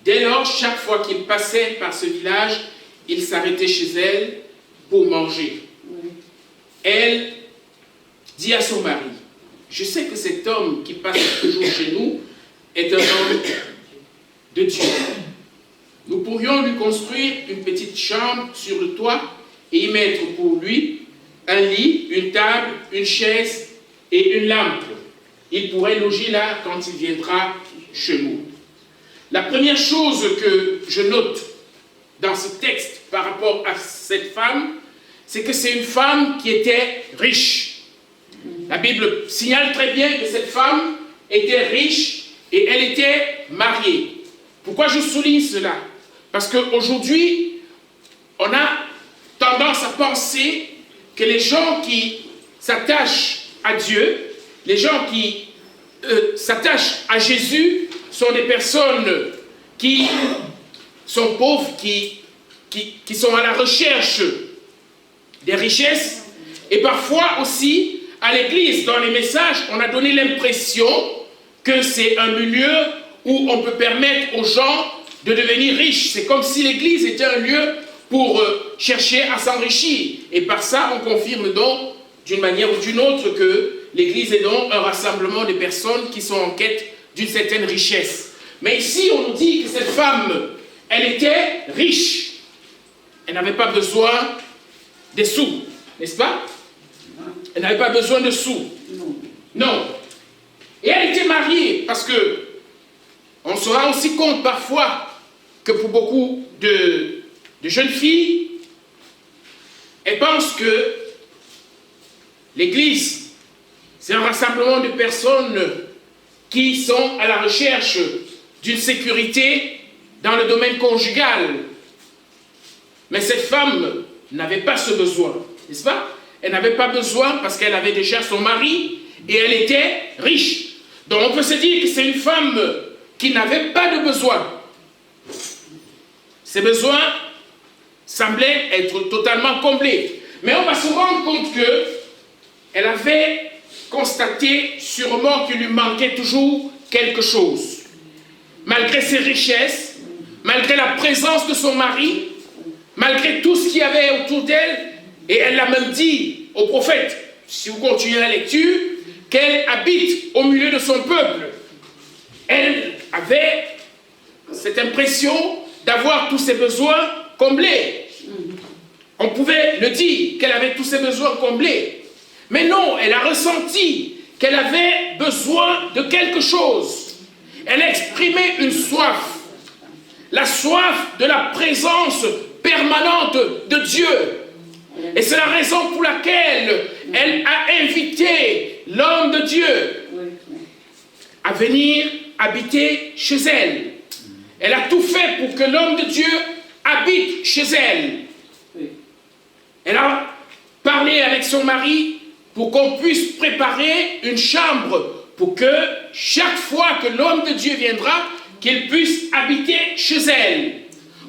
Speaker 5: Dès lors, chaque fois qu'il passait par ce village, il s'arrêtait chez elle pour manger. Elle dit à son mari, « Je sais que cet homme qui passe toujours chez nous est un homme de Dieu. Nous pourrions lui construire une petite chambre sur le toit et y mettre pour lui un lit, une table, une chaise et une lampe. Il pourrait loger là quand il viendra chez nous. » La première chose que je note dans ce texte par rapport à cette femme, c'est que c'est une femme qui était riche. La Bible signale très bien que cette femme était riche et elle était mariée. Pourquoi je souligne cela? Parce qu'aujourd'hui, on a tendance à penser que les gens qui s'attachent à Dieu, les gens qui s'attachent à Jésus, sont des personnes qui sont pauvres, qui sont à la recherche des richesses. Et parfois aussi, à l'église, dans les messages, on a donné l'impression que c'est un milieu où on peut permettre aux gens de devenir riches. C'est comme si l'église était un lieu pour chercher à s'enrichir. Et par ça, on confirme donc, d'une manière ou d'une autre, que l'église est donc un rassemblement de personnes qui sont en quête d'une certaine richesse. Mais ici, on nous dit que cette femme, elle était riche. Elle n'avait pas besoin des sous, n'est-ce pas? Elle n'avait pas besoin de sous. Non. Et elle était mariée, parce que on se rend aussi compte parfois que pour beaucoup de jeunes filles, elles pensent que l'église, c'est un rassemblement de personnes qui sont à la recherche d'une sécurité dans le domaine conjugal. Mais cette femme n'avait pas ce besoin, n'est-ce pas? Elle n'avait pas besoin parce qu'elle avait déjà son mari et elle était riche. Donc on peut se dire que c'est une femme qui n'avait pas de besoin. Ses besoins semblaient être totalement comblés. Mais on va se rendre compte qu'elle avait constaté sûrement qu'il lui manquait toujours quelque chose. Malgré ses richesses, malgré la présence de son mari, malgré tout ce qu'il y avait autour d'elle, et elle l'a même dit au prophète, si vous continuez la lecture, qu'elle habite au milieu de son peuple. Elle avait cette impression d'avoir tous ses besoins comblés. On pouvait le dire, qu'elle avait tous ses besoins comblés. Mais non, elle a ressenti qu'elle avait besoin de quelque chose. Elle a exprimé une soif. La soif de la présence permanente de Dieu. Et c'est la raison pour laquelle elle a invité l'homme de Dieu à venir habiter chez elle. Elle a tout fait pour que l'homme de Dieu habite chez elle. Elle a parlé avec son mari pour qu'on puisse préparer une chambre pour que chaque fois que l'homme de Dieu viendra, qu'il puisse habiter chez elle.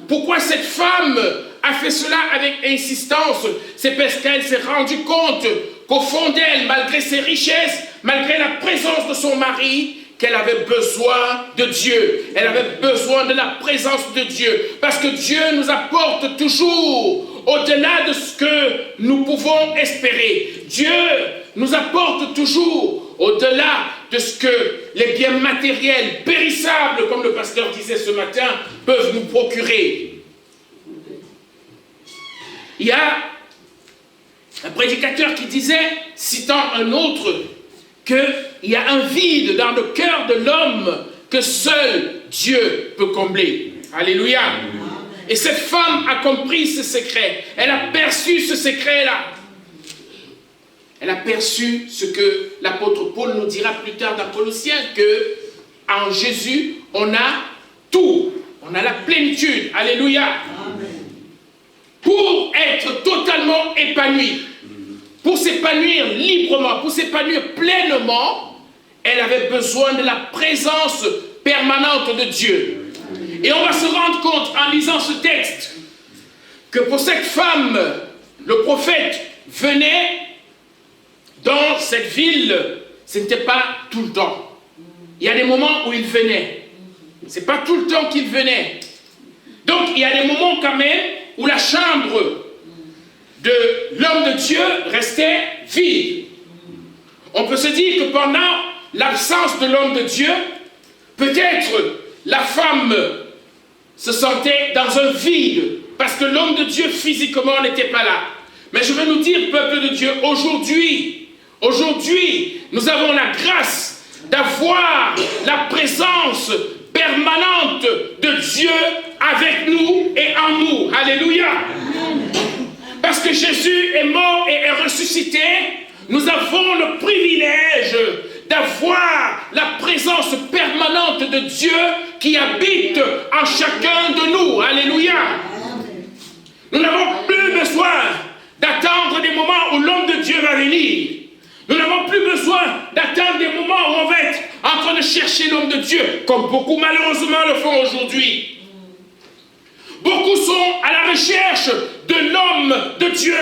Speaker 5: Pourquoi cette femme a fait cela avec insistance? C'est parce qu'elle s'est rendue compte qu'au fond d'elle, malgré ses richesses, malgré la présence de son mari, qu'elle avait besoin de Dieu. Elle avait besoin de la présence de Dieu. Parce que Dieu nous apporte toujours au-delà de ce que nous pouvons espérer. Dieu nous apporte toujours au-delà de ce que les biens matériels, périssables, comme le pasteur disait ce matin, peuvent nous procurer. il y a un prédicateur qui disait, citant un autre, qu'il y a un vide dans le cœur de l'homme que seul Dieu peut combler. Alléluia. Et cette femme a compris ce secret. Elle a perçu ce secret-là. Elle a perçu ce que l'apôtre Paul nous dira plus tard dans Colossiens, que en Jésus, on a tout. On a la plénitude. Alléluia. Amen. Pour être totalement épanoui, pour s'épanouir librement, pour s'épanouir pleinement, elle avait besoin de la présence permanente de Dieu. Et on va se rendre compte en lisant ce texte que pour cette femme, le prophète venait dans cette ville, ce n'était pas tout le temps. Il y a des moments où il venait. Ce n'est pas tout le temps qu'il venait. Donc il y a des moments quand même où la chambre de l'homme de Dieu restait vide. On peut se dire que pendant l'absence de l'homme de Dieu, peut-être la femme se sentait dans un vide, parce que l'homme de Dieu physiquement n'était pas là. Mais je veux nous dire, peuple de Dieu, aujourd'hui, nous avons la grâce d'avoir la présence permanente de Dieu avec nous et en nous. Alléluia. Parce que Jésus est mort et est ressuscité, nous avons le privilège d'avoir la présence permanente de Dieu qui habite en chacun de nous. Alléluia. Nous n'avons plus besoin d'attendre des moments où l'homme de Dieu va venir. Nous n'avons plus besoin d'attendre des moments où on va être en train de chercher l'homme de Dieu, comme beaucoup malheureusement le font aujourd'hui. Beaucoup sont à la recherche de l'homme de Dieu.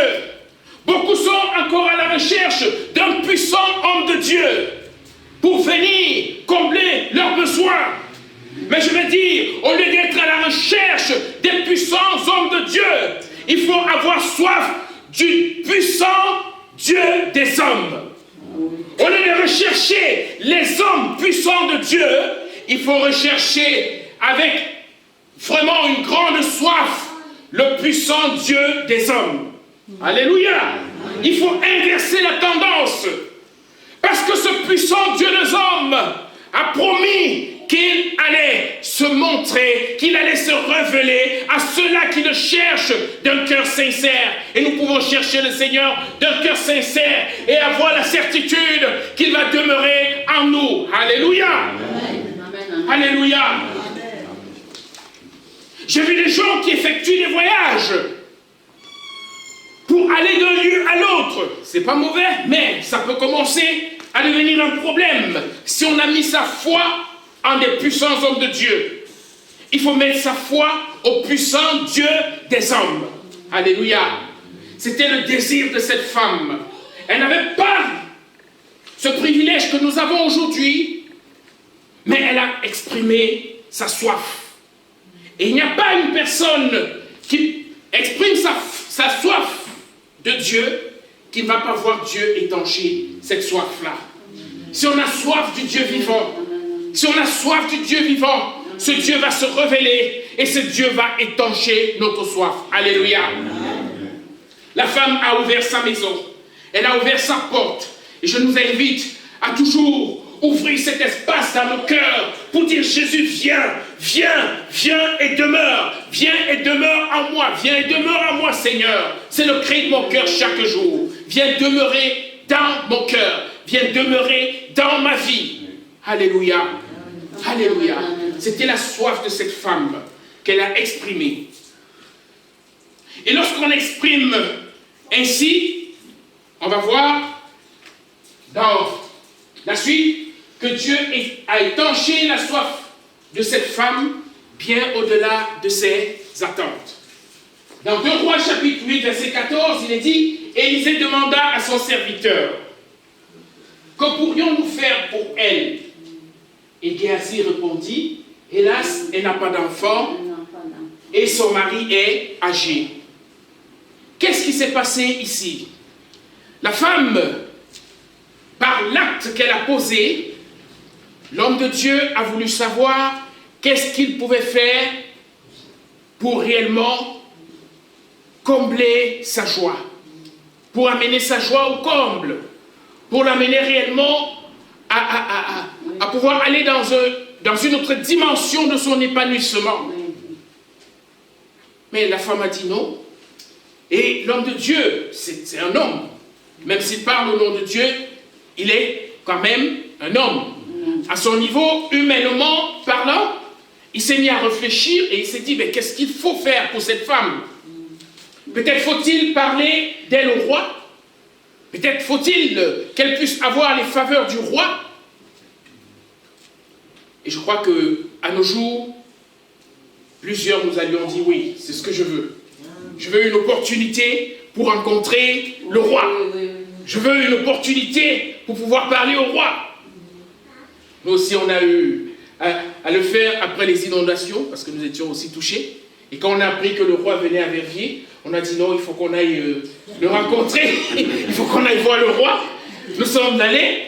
Speaker 5: Beaucoup sont encore à la recherche d'un puissant homme de Dieu pour venir combler leurs besoins. Mais je veux dire, au lieu d'être à la recherche des puissants hommes de Dieu, il faut avoir soif du puissant Dieu des hommes. Au lieu de rechercher les hommes puissants de Dieu, il faut rechercher avec vraiment une grande soif le puissant Dieu des hommes. Alléluia. Il faut inverser la tendance. Parce que ce puissant Dieu des hommes a promis qu'il allait se montrer, qu'il allait se révéler à ceux-là qui le cherchent d'un cœur sincère. Et nous pouvons chercher le Seigneur d'un cœur sincère et avoir la certitude qu'il va demeurer en nous. Alléluia. Amen. Alléluia. Amen. J'ai vu des gens qui effectuent des voyages pour aller d'un lieu à l'autre. C'est pas mauvais, mais ça peut commencer à devenir un problème si on a mis sa foi en des puissants hommes de Dieu. Il faut mettre sa foi au puissant Dieu des hommes. Alléluia. C'était le désir de cette femme. Elle n'avait pas ce privilège que nous avons aujourd'hui, mais elle a exprimé sa soif. Et il n'y a pas une personne qui exprime sa soif de Dieu qui ne va pas voir Dieu étancher cette soif-là. Si on a soif du Dieu vivant, si on a soif du Dieu vivant, ce Dieu va se révéler et ce Dieu va étancher notre soif. Alléluia. La femme a ouvert sa maison. Elle a ouvert sa porte. Et je nous invite à toujours ouvrir cet espace dans nos cœurs pour dire Jésus, viens, viens, viens et demeure. Viens et demeure en moi. Viens et demeure en moi, Seigneur. C'est le cri de mon cœur chaque jour. Viens demeurer dans mon cœur. Viens demeurer dans ma vie. Alléluia. Alléluia. C'était la soif de cette femme qu'elle a exprimée. Et lorsqu'on exprime ainsi, on va voir dans la suite que Dieu a étanché la soif de cette femme bien au-delà de ses attentes. Dans 2 Rois chapitre 8 verset 14, il est dit, Élisée demanda à son serviteur, que pourrions-nous faire pour elle? Et Géasi répondit, hélas, elle n'a pas d'enfant et son mari est âgé. Qu'est-ce qui s'est passé ici? La femme, par l'acte qu'elle a posé, l'homme de Dieu a voulu savoir qu'est-ce qu'il pouvait faire pour réellement combler sa joie, pour amener sa joie au comble, pour l'amener réellement à pouvoir aller dans une autre dimension de son épanouissement. Mais la femme a dit non. Et l'homme de Dieu, c'est un homme. Même s'il parle au nom de Dieu, il est quand même un homme. À son niveau, humainement parlant, il s'est mis à réfléchir et il s'est dit, mais qu'est-ce qu'il faut faire pour cette femme? Peut-être faut-il parler d'elle au roi. Peut-être faut-il qu'elle puisse avoir les faveurs du roi. Et je crois qu'à nos jours, plusieurs nous allions dire oui, c'est ce que je veux. Je veux une opportunité pour rencontrer le roi. Je veux une opportunité pour pouvoir parler au roi. Nous aussi, on a eu à le faire après les inondations, parce que nous étions aussi touchés. Et quand on a appris que le roi venait à Verviers, on a dit non, il faut qu'on aille le rencontrer. Il faut qu'on aille voir le roi. Nous sommes allés,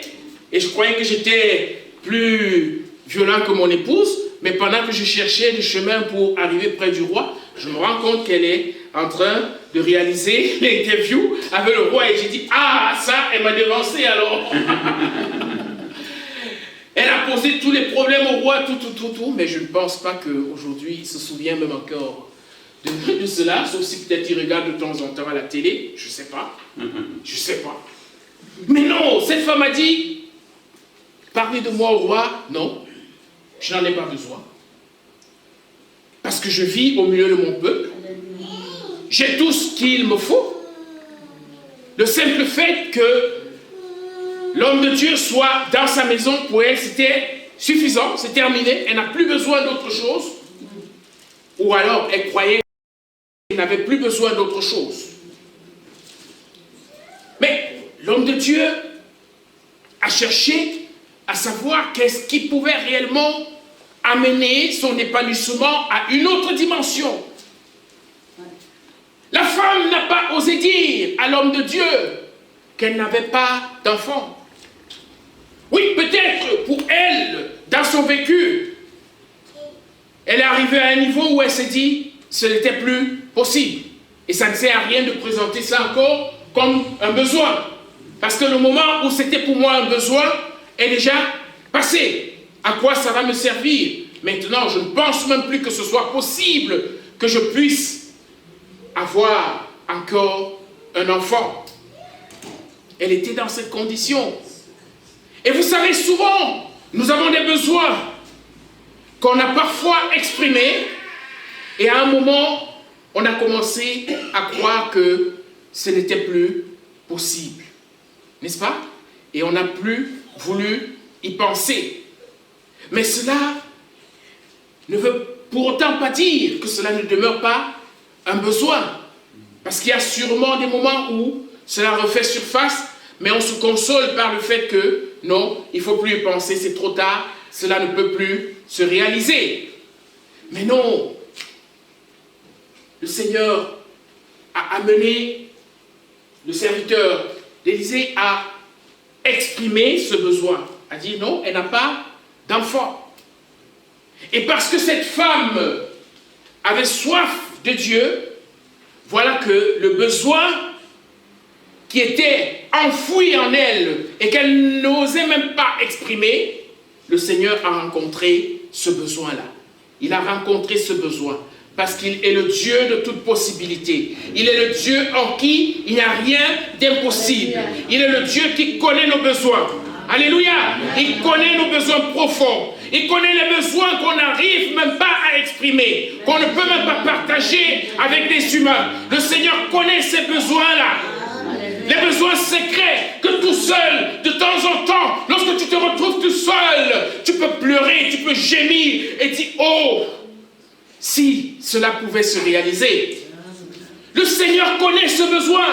Speaker 5: et je croyais que j'étais plus violent que mon épouse, mais pendant que je cherchais des chemins pour arriver près du roi, je me rends compte qu'elle est en train de réaliser l'interview avec le roi, et j'ai dit, ah, ça, elle m'a devancé alors. Elle a posé tous les problèmes au roi, tout, mais je ne pense pas qu'aujourd'hui, il se souvient même encore de cela, sauf si peut-être il regarde de temps en temps à la télé, je ne sais pas. Je ne sais pas. Mais non, cette femme a dit, parlez de moi au roi, non, je n'en ai pas besoin. Parce que je vis au milieu de mon peuple. J'ai tout ce qu'il me faut. Le simple fait que l'homme de Dieu soit dans sa maison, pour elle, c'était suffisant, c'est terminé. Elle n'a plus besoin d'autre chose. Ou alors, elle croyait qu'elle n'avait plus besoin d'autre chose. Mais l'homme de Dieu a cherché à savoir qu'est-ce qui pouvait réellement amener son épanouissement à une autre dimension. La femme n'a pas osé dire à l'homme de Dieu qu'elle n'avait pas d'enfant. Oui, peut-être pour elle, dans son vécu, elle est arrivée à un niveau où elle s'est dit, ce n'était plus possible. Et ça ne sert à rien de présenter ça encore comme un besoin. Parce que le moment où c'était pour moi un besoin est déjà passé. À quoi ça va me servir? Maintenant, je ne pense même plus que ce soit possible que je puisse avoir encore un enfant. Elle était dans cette condition. Et vous savez, souvent, nous avons des besoins qu'on a parfois exprimés, et à un moment, on a commencé à croire que ce n'était plus possible. N'est-ce pas? Et on n'a plus voulu y penser. Mais cela ne veut pour autant pas dire que cela ne demeure pas un besoin. Parce qu'il y a sûrement des moments où cela refait surface, mais on se console par le fait que non, il ne faut plus y penser, c'est trop tard, cela ne peut plus se réaliser. Mais non, le Seigneur a amené le serviteur d'Élisée à exprimer ce besoin, a dit non, elle n'a pas d'enfant. Et parce que cette femme avait soif de Dieu, voilà que le besoin qui était enfoui en elle et qu'elle n'osait même pas exprimer, le Seigneur a rencontré ce besoin-là. Il a rencontré ce besoin parce qu'il est le Dieu de toute possibilité. Il est le Dieu en qui il n'y a rien d'impossible. Il est le Dieu qui connaît nos besoins. Alléluia! Il connaît nos besoins profonds. Il connaît les besoins qu'on n'arrive même pas à exprimer, qu'on ne peut même pas partager avec des humains. Le Seigneur connaît ces besoins-là. Les besoins secrets que tout seul, de temps en temps, lorsque tu te retrouves tout seul, tu peux pleurer, tu peux gémir et dire, oh, si cela pouvait se réaliser. Le Seigneur connaît ce besoin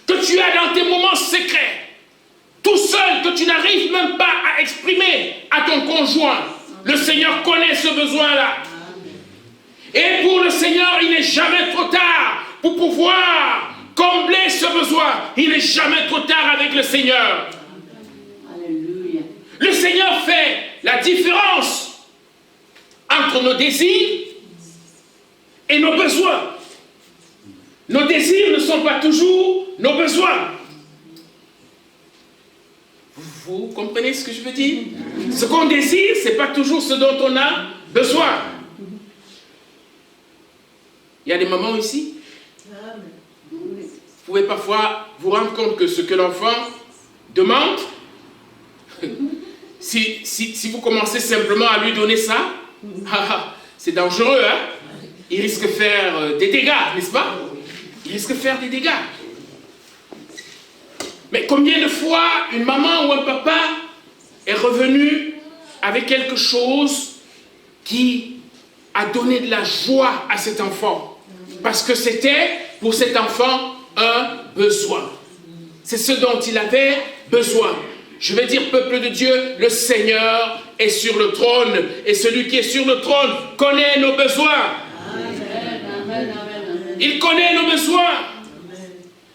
Speaker 5: que tu as dans tes moments secrets. Tout seul, que tu n'arrives même pas à exprimer à ton conjoint. Le Seigneur connaît ce besoin-là. Et pour le Seigneur, il n'est jamais trop tard pour pouvoir combler ce besoin. Il n'est jamais trop tard avec le Seigneur.
Speaker 6: Alléluia.
Speaker 5: Le Seigneur fait la différence entre nos désirs et nos besoins. Nos désirs ne sont pas toujours nos besoins. Vous comprenez ce que je veux dire? Ce qu'on désire, ce n'est pas toujours ce dont on a besoin. Il y a des mamans ici. Vous pouvez parfois vous rendre compte que ce que l'enfant demande, si vous commencez simplement à lui donner ça, c'est dangereux, hein? Il risque de faire des dégâts, n'est-ce pas? Il risque de faire des dégâts. Mais combien de fois une maman ou un papa est revenu avec quelque chose qui a donné de la joie à cet enfant? Parce que c'était pour cet enfant un besoin. C'est ce dont il avait besoin. Je vais dire, peuple de Dieu, le Seigneur est sur le trône. Et celui qui est sur le trône connaît nos besoins. Il connaît nos besoins.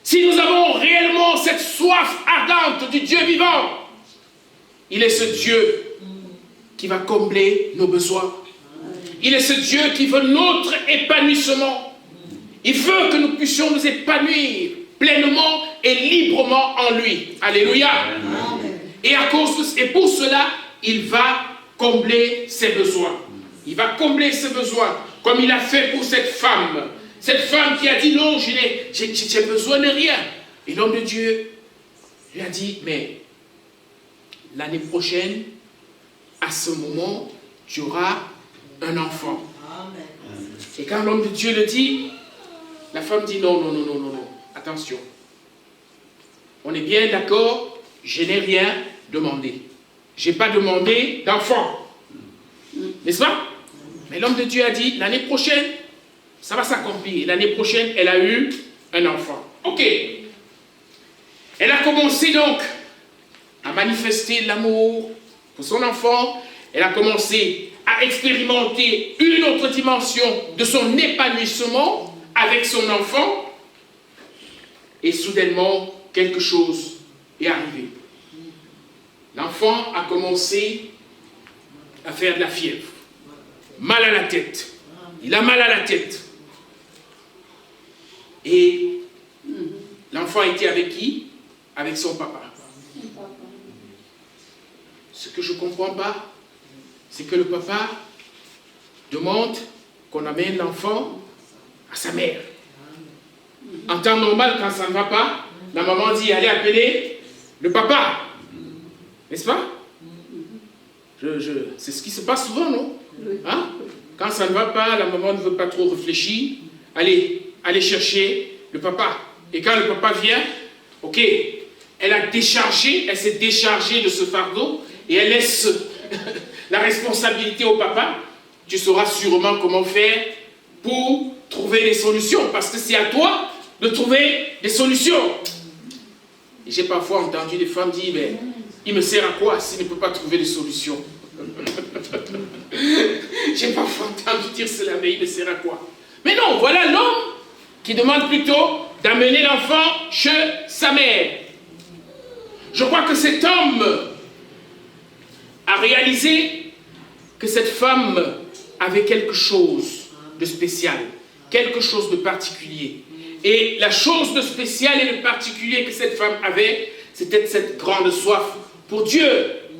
Speaker 5: Si nous avons réellement cette soif ardente du Dieu vivant, il est ce Dieu qui va combler nos besoins. Il est ce Dieu qui veut notre épanouissement. Il veut que nous puissions nous épanouir pleinement et librement en lui. Alléluia. Et pour cela, il va combler ses besoins. Il va combler ses besoins, comme il a fait pour cette femme. Cette femme qui a dit non, j'ai besoin de rien. Et l'homme de Dieu lui a dit, mais l'année prochaine, à ce moment, tu auras un enfant. Amen. Et quand l'homme de Dieu le dit, la femme dit non, attention. On est bien d'accord, je n'ai rien demandé. Je n'ai pas demandé d'enfant. N'est-ce pas? Mais l'homme de Dieu a dit, l'année prochaine, ça va s'accomplir. L'année prochaine, elle a eu un enfant. Ok. Elle a commencé donc à manifester l'amour pour son enfant. Elle a commencé à expérimenter une autre dimension de son épanouissement avec son enfant. Et soudainement, quelque chose est arrivé. L'enfant a commencé à faire de la fièvre. Mal à la tête. Il a mal à la tête. Et l'enfant était avec qui? Avec son papa. Ce que je ne comprends pas, c'est que le papa demande qu'on amène l'enfant à sa mère. En temps normal, quand ça ne va pas, la maman dit, allez appeler le papa. N'est-ce pas? C'est ce qui se passe souvent, non? Hein? Quand ça ne va pas, la maman ne veut pas trop réfléchir. Allez chercher le papa. Et quand le papa vient, ok, elle s'est déchargée de ce fardeau et elle laisse la responsabilité au papa. Tu sauras sûrement comment faire pour trouver des solutions, parce que c'est à toi de trouver des solutions. Et j'ai parfois entendu des femmes dire, mais il me sert à quoi s'il ne peut pas trouver des solutions? J'ai parfois entendu dire cela, mais il me sert à quoi? Mais non, voilà l'homme qui demande plutôt d'amener l'enfant chez sa mère. Je crois que cet homme a réalisé que cette femme avait quelque chose de spécial, quelque chose de particulier. Et la chose de spécial et de particulier que cette femme avait, c'était cette grande soif pour Dieu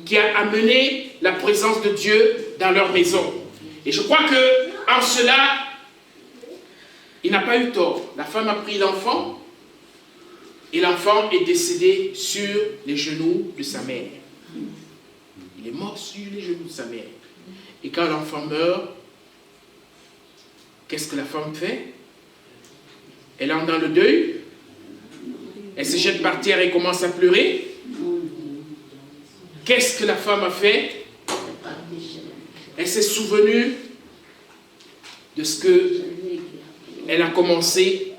Speaker 5: qui a amené la présence de Dieu dans leur maison. Et je crois que en cela, il n'a pas eu tort. La femme a pris l'enfant et l'enfant est décédé sur les genoux de sa mère. Il est mort sur les genoux de sa mère. Et quand l'enfant meurt, qu'est-ce que la femme fait? Elle entre dans le deuil. Elle se jette par terre et commence à pleurer. Qu'est-ce que la femme a fait? Elle s'est souvenue de ce qu'elle a commencé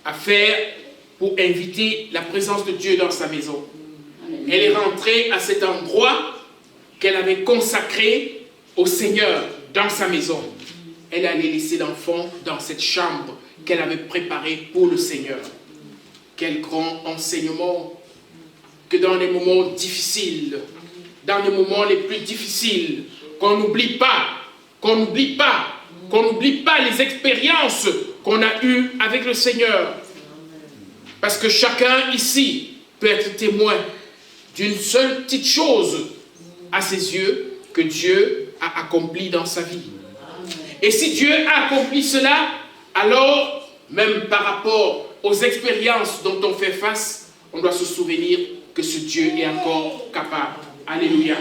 Speaker 5: à faire pour inviter la présence de Dieu dans sa maison. Elle est rentrée à cet endroit qu'elle avait consacré au Seigneur dans sa maison. Elle allait laisser l'enfant dans cette chambre qu'elle avait préparée pour le Seigneur. Quel grand enseignement que dans les moments difficiles, dans les moments les plus difficiles, qu'on n'oublie pas les expériences qu'on a eue avec le Seigneur. Parce que chacun ici peut être témoin d'une seule petite chose à ses yeux que Dieu a accompli dans sa vie. Et si Dieu a accompli cela, alors, même par rapport aux expériences dont on fait face, on doit se souvenir que ce Dieu est encore capable. Alléluia.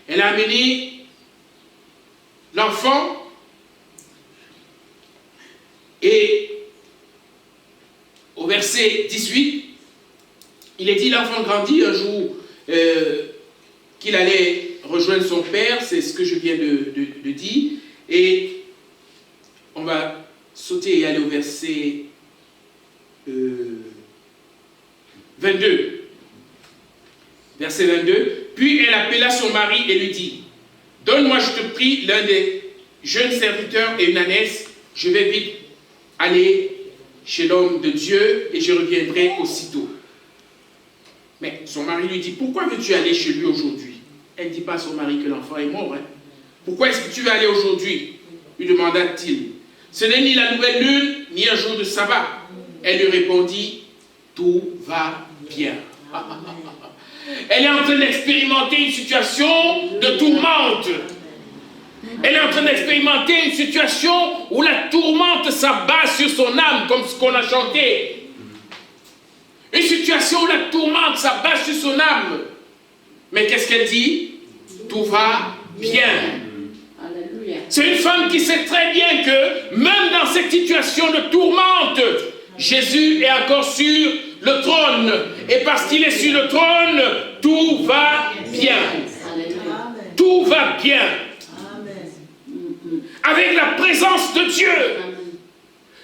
Speaker 5: Elle a amené l'enfant et au verset 18, il est dit, l'enfant grandit un jour qu'il allait rejoindre son père, c'est ce que je viens de dire, et on va sauter et aller au verset 22. Verset 22. Puis elle appela son mari et lui dit, donne-moi, je te prie, l'un des jeunes serviteurs et une ânesse, je vais vite aller chez l'homme de Dieu et je reviendrai aussitôt. Mais son mari lui dit, pourquoi veux-tu aller chez lui aujourd'hui? Elle ne dit pas à son mari que l'enfant est mort. Hein? Pourquoi est-ce que tu veux aller aujourd'hui? Lui demanda-t-il. Ce n'est ni la nouvelle lune, ni un jour de sabbat. Elle lui répondit, tout va bien. Elle est en train d'expérimenter une situation de tourmente. Elle est en train d'expérimenter une situation où la tourmente s'abat sur son âme, comme ce qu'on a chanté. Une situation où la tourmente s'abat sur son âme. Mais qu'est-ce qu'elle dit? Tout va bien. C'est une femme qui sait très bien que, même dans cette situation de tourmente, Jésus est encore sur le trône. Et parce qu'il est sur le trône, tout va bien. Tout va bien. Avec la présence de Dieu,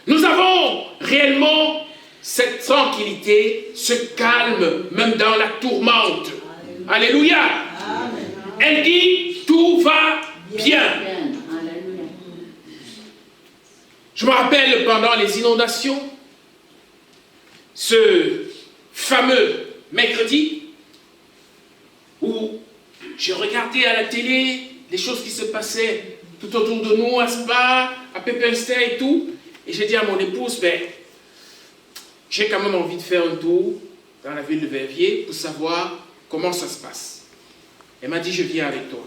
Speaker 5: nous avons réellement cette tranquillité, ce calme, même dans la tourmente. Alléluia. Elle dit, tout va bien. Je me rappelle pendant les inondations, ce fameux mercredi, où j'ai regardé à la télé les choses qui se passaient tout autour de nous, à Spa, à Pepinster et tout, et j'ai dit à mon épouse, ben, j'ai quand même envie de faire un tour dans la ville de Verviers pour savoir comment ça se passe. Elle m'a dit, je viens avec toi.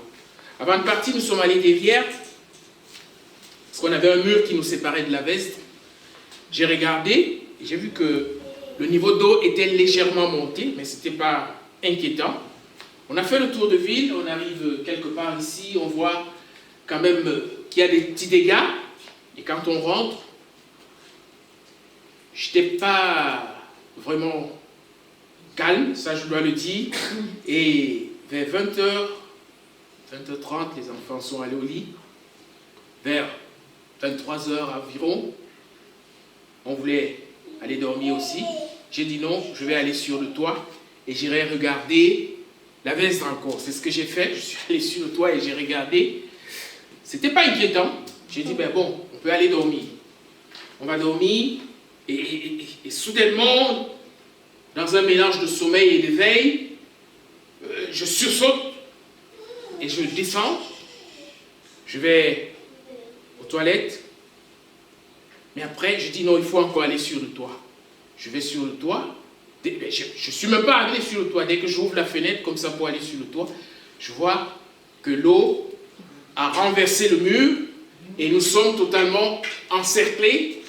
Speaker 5: Avant de partir, nous sommes allés derrière, parce qu'on avait un mur qui nous séparait de la Veste. J'ai regardé, et j'ai vu que le niveau d'eau était légèrement monté, mais ce n'était pas inquiétant. On a fait le tour de ville, on arrive quelque part ici, on voit quand même qu'il y a des petits dégâts, et quand on rentre, je n'étais pas vraiment calme, ça je dois le dire, et vers 20h, 20h30, les enfants sont allés au lit, vers 23h environ, on voulait aller dormir aussi, j'ai dit non, je vais aller sur le toit, et j'irai regarder la Veste encore, c'est ce que j'ai fait, je suis allé sur le toit et j'ai regardé. C'était pas inquiétant. J'ai dit, ben bon, on peut aller dormir. On va dormir et soudainement, dans un mélange de sommeil et d'éveil, je sursaute et je descends. Je vais aux toilettes. Mais après, je dis non, il faut encore aller sur le toit. Je vais sur le toit. Je ne suis même pas arrivé sur le toit. Dès que j'ouvre la fenêtre, comme ça pour aller sur le toit, je vois que l'eau a renversé le mur et nous sommes totalement encerclés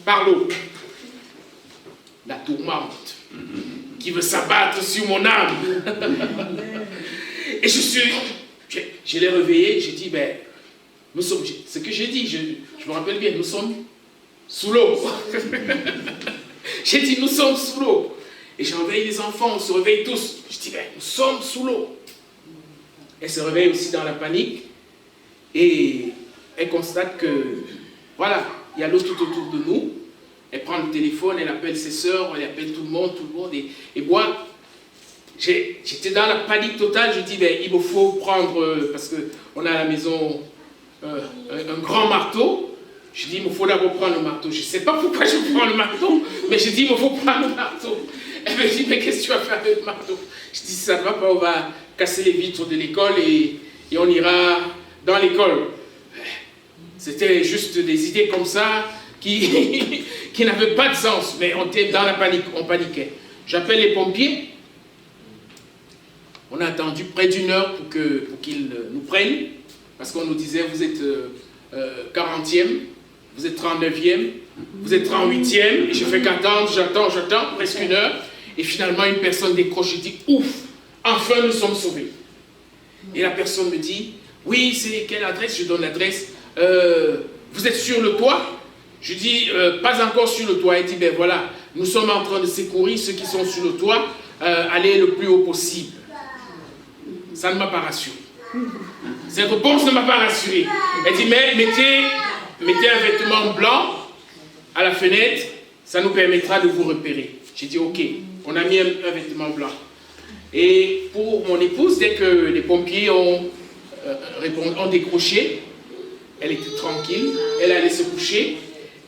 Speaker 5: par l'eau. La tourmente qui veut s'abattre sur mon âme. Et je l'ai réveillé, j'ai dit, ben, nous sommes, ce que j'ai dit, je me rappelle bien, nous sommes sous l'eau. J'ai dit, nous sommes sous l'eau. Et j'ai réveillé les enfants, on se réveille tous. Je dis, ben, nous sommes sous l'eau. Elle se réveille aussi dans la panique. Et elle constate que, voilà, il y a l'eau tout autour de nous. Elle prend le téléphone, elle appelle ses sœurs, elle appelle tout le monde. Et moi, j'étais dans la panique totale. Je dis, ben, il me faut prendre, parce qu'on a à la maison un grand marteau. Je dis, il me faut d'abord prendre le marteau. Je ne sais pas pourquoi je prends le marteau, mais je dis, il me faut prendre le marteau. Elle me dit, mais qu'est-ce que tu vas faire avec le marteau? Je dis, ça ne va pas, on va casser les vitres de l'école et on ira dans l'école. C'était juste des idées comme ça qui, qui n'avaient pas de sens. Mais on était dans la panique, on paniquait. J'appelle les pompiers. On a attendu près d'1 heure pour qu'ils nous prennent. Parce qu'on nous disait, vous êtes 40e, vous êtes 39e, vous êtes 38e. Et je fais qu'attendre, j'attends, presque 1 heure. Et finalement, une personne décroche et dit, ouf, enfin nous sommes sauvés. Et la personne me dit, oui, c'est quelle adresse? Je donne l'adresse. Vous êtes sur le toit? Je dis, pas encore sur le toit. Elle dit, ben voilà, nous sommes en train de secourir ceux qui sont sur le toit, aller le plus haut possible. Ça ne m'a pas rassuré. Cette réponse ne m'a pas rassuré. Elle dit, mais mettez un vêtement blanc à la fenêtre, ça nous permettra de vous repérer. J'ai dit, ok, on a mis un vêtement blanc. Et pour mon épouse, dès que les pompiers ont décroché, elle était tranquille, elle allait se coucher,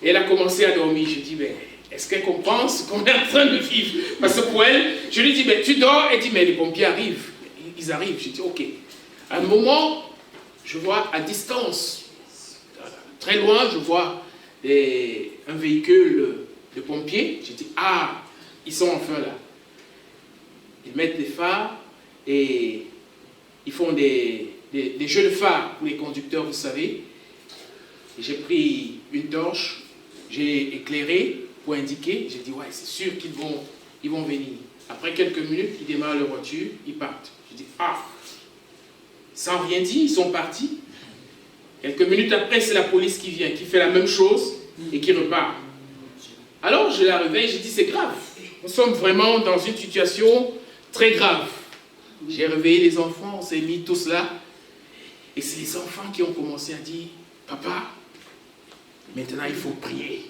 Speaker 5: et elle a commencé à dormir. J'ai dit, mais est-ce qu'elle comprend ce qu'on est en train de vivre? Parce que pour elle, je lui dis, mais tu dors? Elle dit, mais les pompiers arrivent. Ils arrivent. J'ai dit, ok. À un moment, je vois à distance, très loin, je vois un véhicule de pompiers. J'ai dit, ah, ils sont enfin là. Ils mettent des phares et ils font des jeux de phares pour les conducteurs, vous savez. J'ai pris une torche, j'ai éclairé pour indiquer. J'ai dit, ouais, c'est sûr qu'ils vont venir. Après quelques minutes, ils démarrent leur voiture, ils partent. J'ai dit, ah, sans rien dire, ils sont partis. Quelques minutes après, c'est la police qui vient, qui fait la même chose et qui repart. Alors, je la réveille, j'ai dit, c'est grave. Nous sommes vraiment dans une situation très grave. J'ai réveillé les enfants, on s'est mis tous là. Et c'est les enfants qui ont commencé à dire, papa, maintenant il faut prier.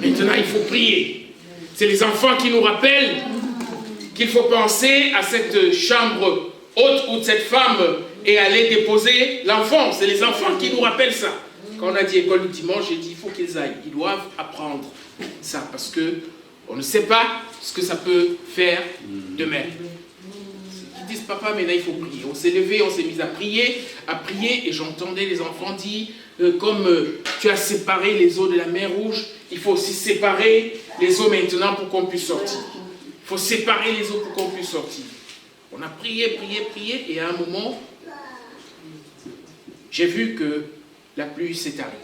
Speaker 5: Maintenant il faut prier. C'est les enfants qui nous rappellent qu'il faut penser à cette chambre haute où cette femme est allée déposer l'enfant. C'est les enfants qui nous rappellent ça. Quand on a dit école du dimanche, j'ai dit il faut qu'ils aillent. Ils doivent apprendre ça parce que on ne sait pas ce que ça peut faire demain. Ils disent papa, maintenant il faut prier. On s'est levé, on s'est mis à prier, et j'entendais les enfants dire comme tu as séparé les eaux de la mer Rouge, il faut aussi séparer les eaux maintenant pour qu'on puisse sortir. Il faut séparer les eaux pour qu'on puisse sortir. On a prié, et à un moment, j'ai vu que la pluie s'est arrêtée.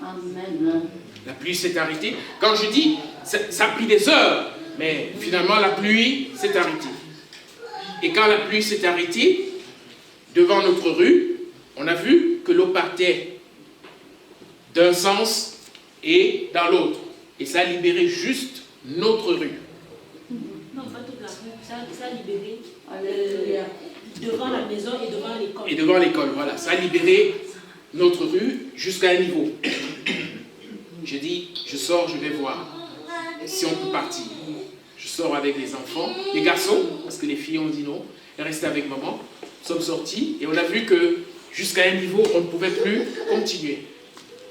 Speaker 6: Amen.
Speaker 5: La pluie s'est arrêtée. Quand je dis, ça a pris des heures, mais finalement la pluie s'est arrêtée. Et quand la pluie s'est arrêtée, devant notre rue, on a vu que l'eau partait d'un sens et dans l'autre. Et ça a libéré juste notre rue.
Speaker 7: Non, pas toute la rue, ça a libéré
Speaker 6: Alléluia.
Speaker 7: devant la maison et devant l'école.
Speaker 5: Et devant l'école, voilà. Ça a libéré notre rue jusqu'à un niveau. J'ai dit, je sors, je vais voir si on peut partir. Je sors avec les enfants, les garçons, parce que les filles ont dit non, elles restaient avec maman. Nous sommes sortis et on a vu que jusqu'à un niveau, on ne pouvait plus continuer.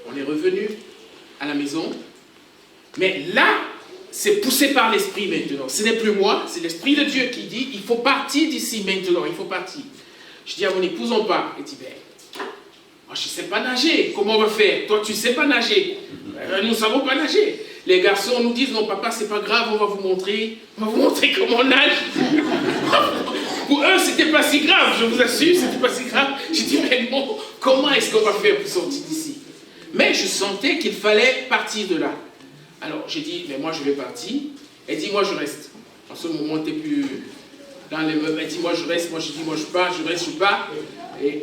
Speaker 5: On est revenu à la maison. Mais là, c'est poussé par l'Esprit maintenant. Ce n'est plus moi, c'est l'Esprit de Dieu qui dit, il faut partir d'ici maintenant, il faut partir. Je dis à mon épouse, on part. Elle dit, ben, moi je ne sais pas nager, comment on va faire? Toi tu ne sais pas nager. Nous ne savons pas nager. Les garçons nous disent, non papa, c'est pas grave, on va vous montrer comment on nage. Pour eux, c'était pas si grave, je vous assure, c'était pas si grave. J'ai dit, mais non, comment est-ce qu'on va faire pour sortir d'ici? Mais je sentais qu'il fallait partir de là. Alors j'ai dit, mais moi je vais partir. Elle dit, moi je reste. En ce moment, on n'était plus dans les meubles. Elle dit, moi je reste. Moi je dis, moi je pars, je reste, je pars. Et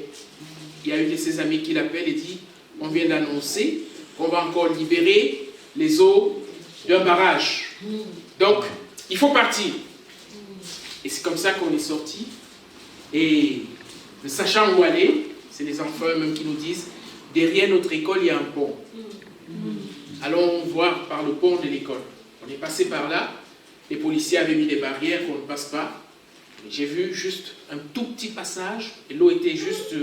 Speaker 5: il y a une de ses amies qui l'appelle et dit, on vient d'annoncer qu'on va encore libérer les eaux d'un barrage. Donc, il faut partir. Et c'est comme ça qu'on est sorti. Et ne sachant où aller, c'est les enfants eux-mêmes qui nous disent, derrière notre école, il y a un pont. Allons voir par le pont de l'école. On est passé par là. Les policiers avaient mis des barrières qu'on ne passe pas. J'ai vu juste un tout petit passage. Et l'eau était juste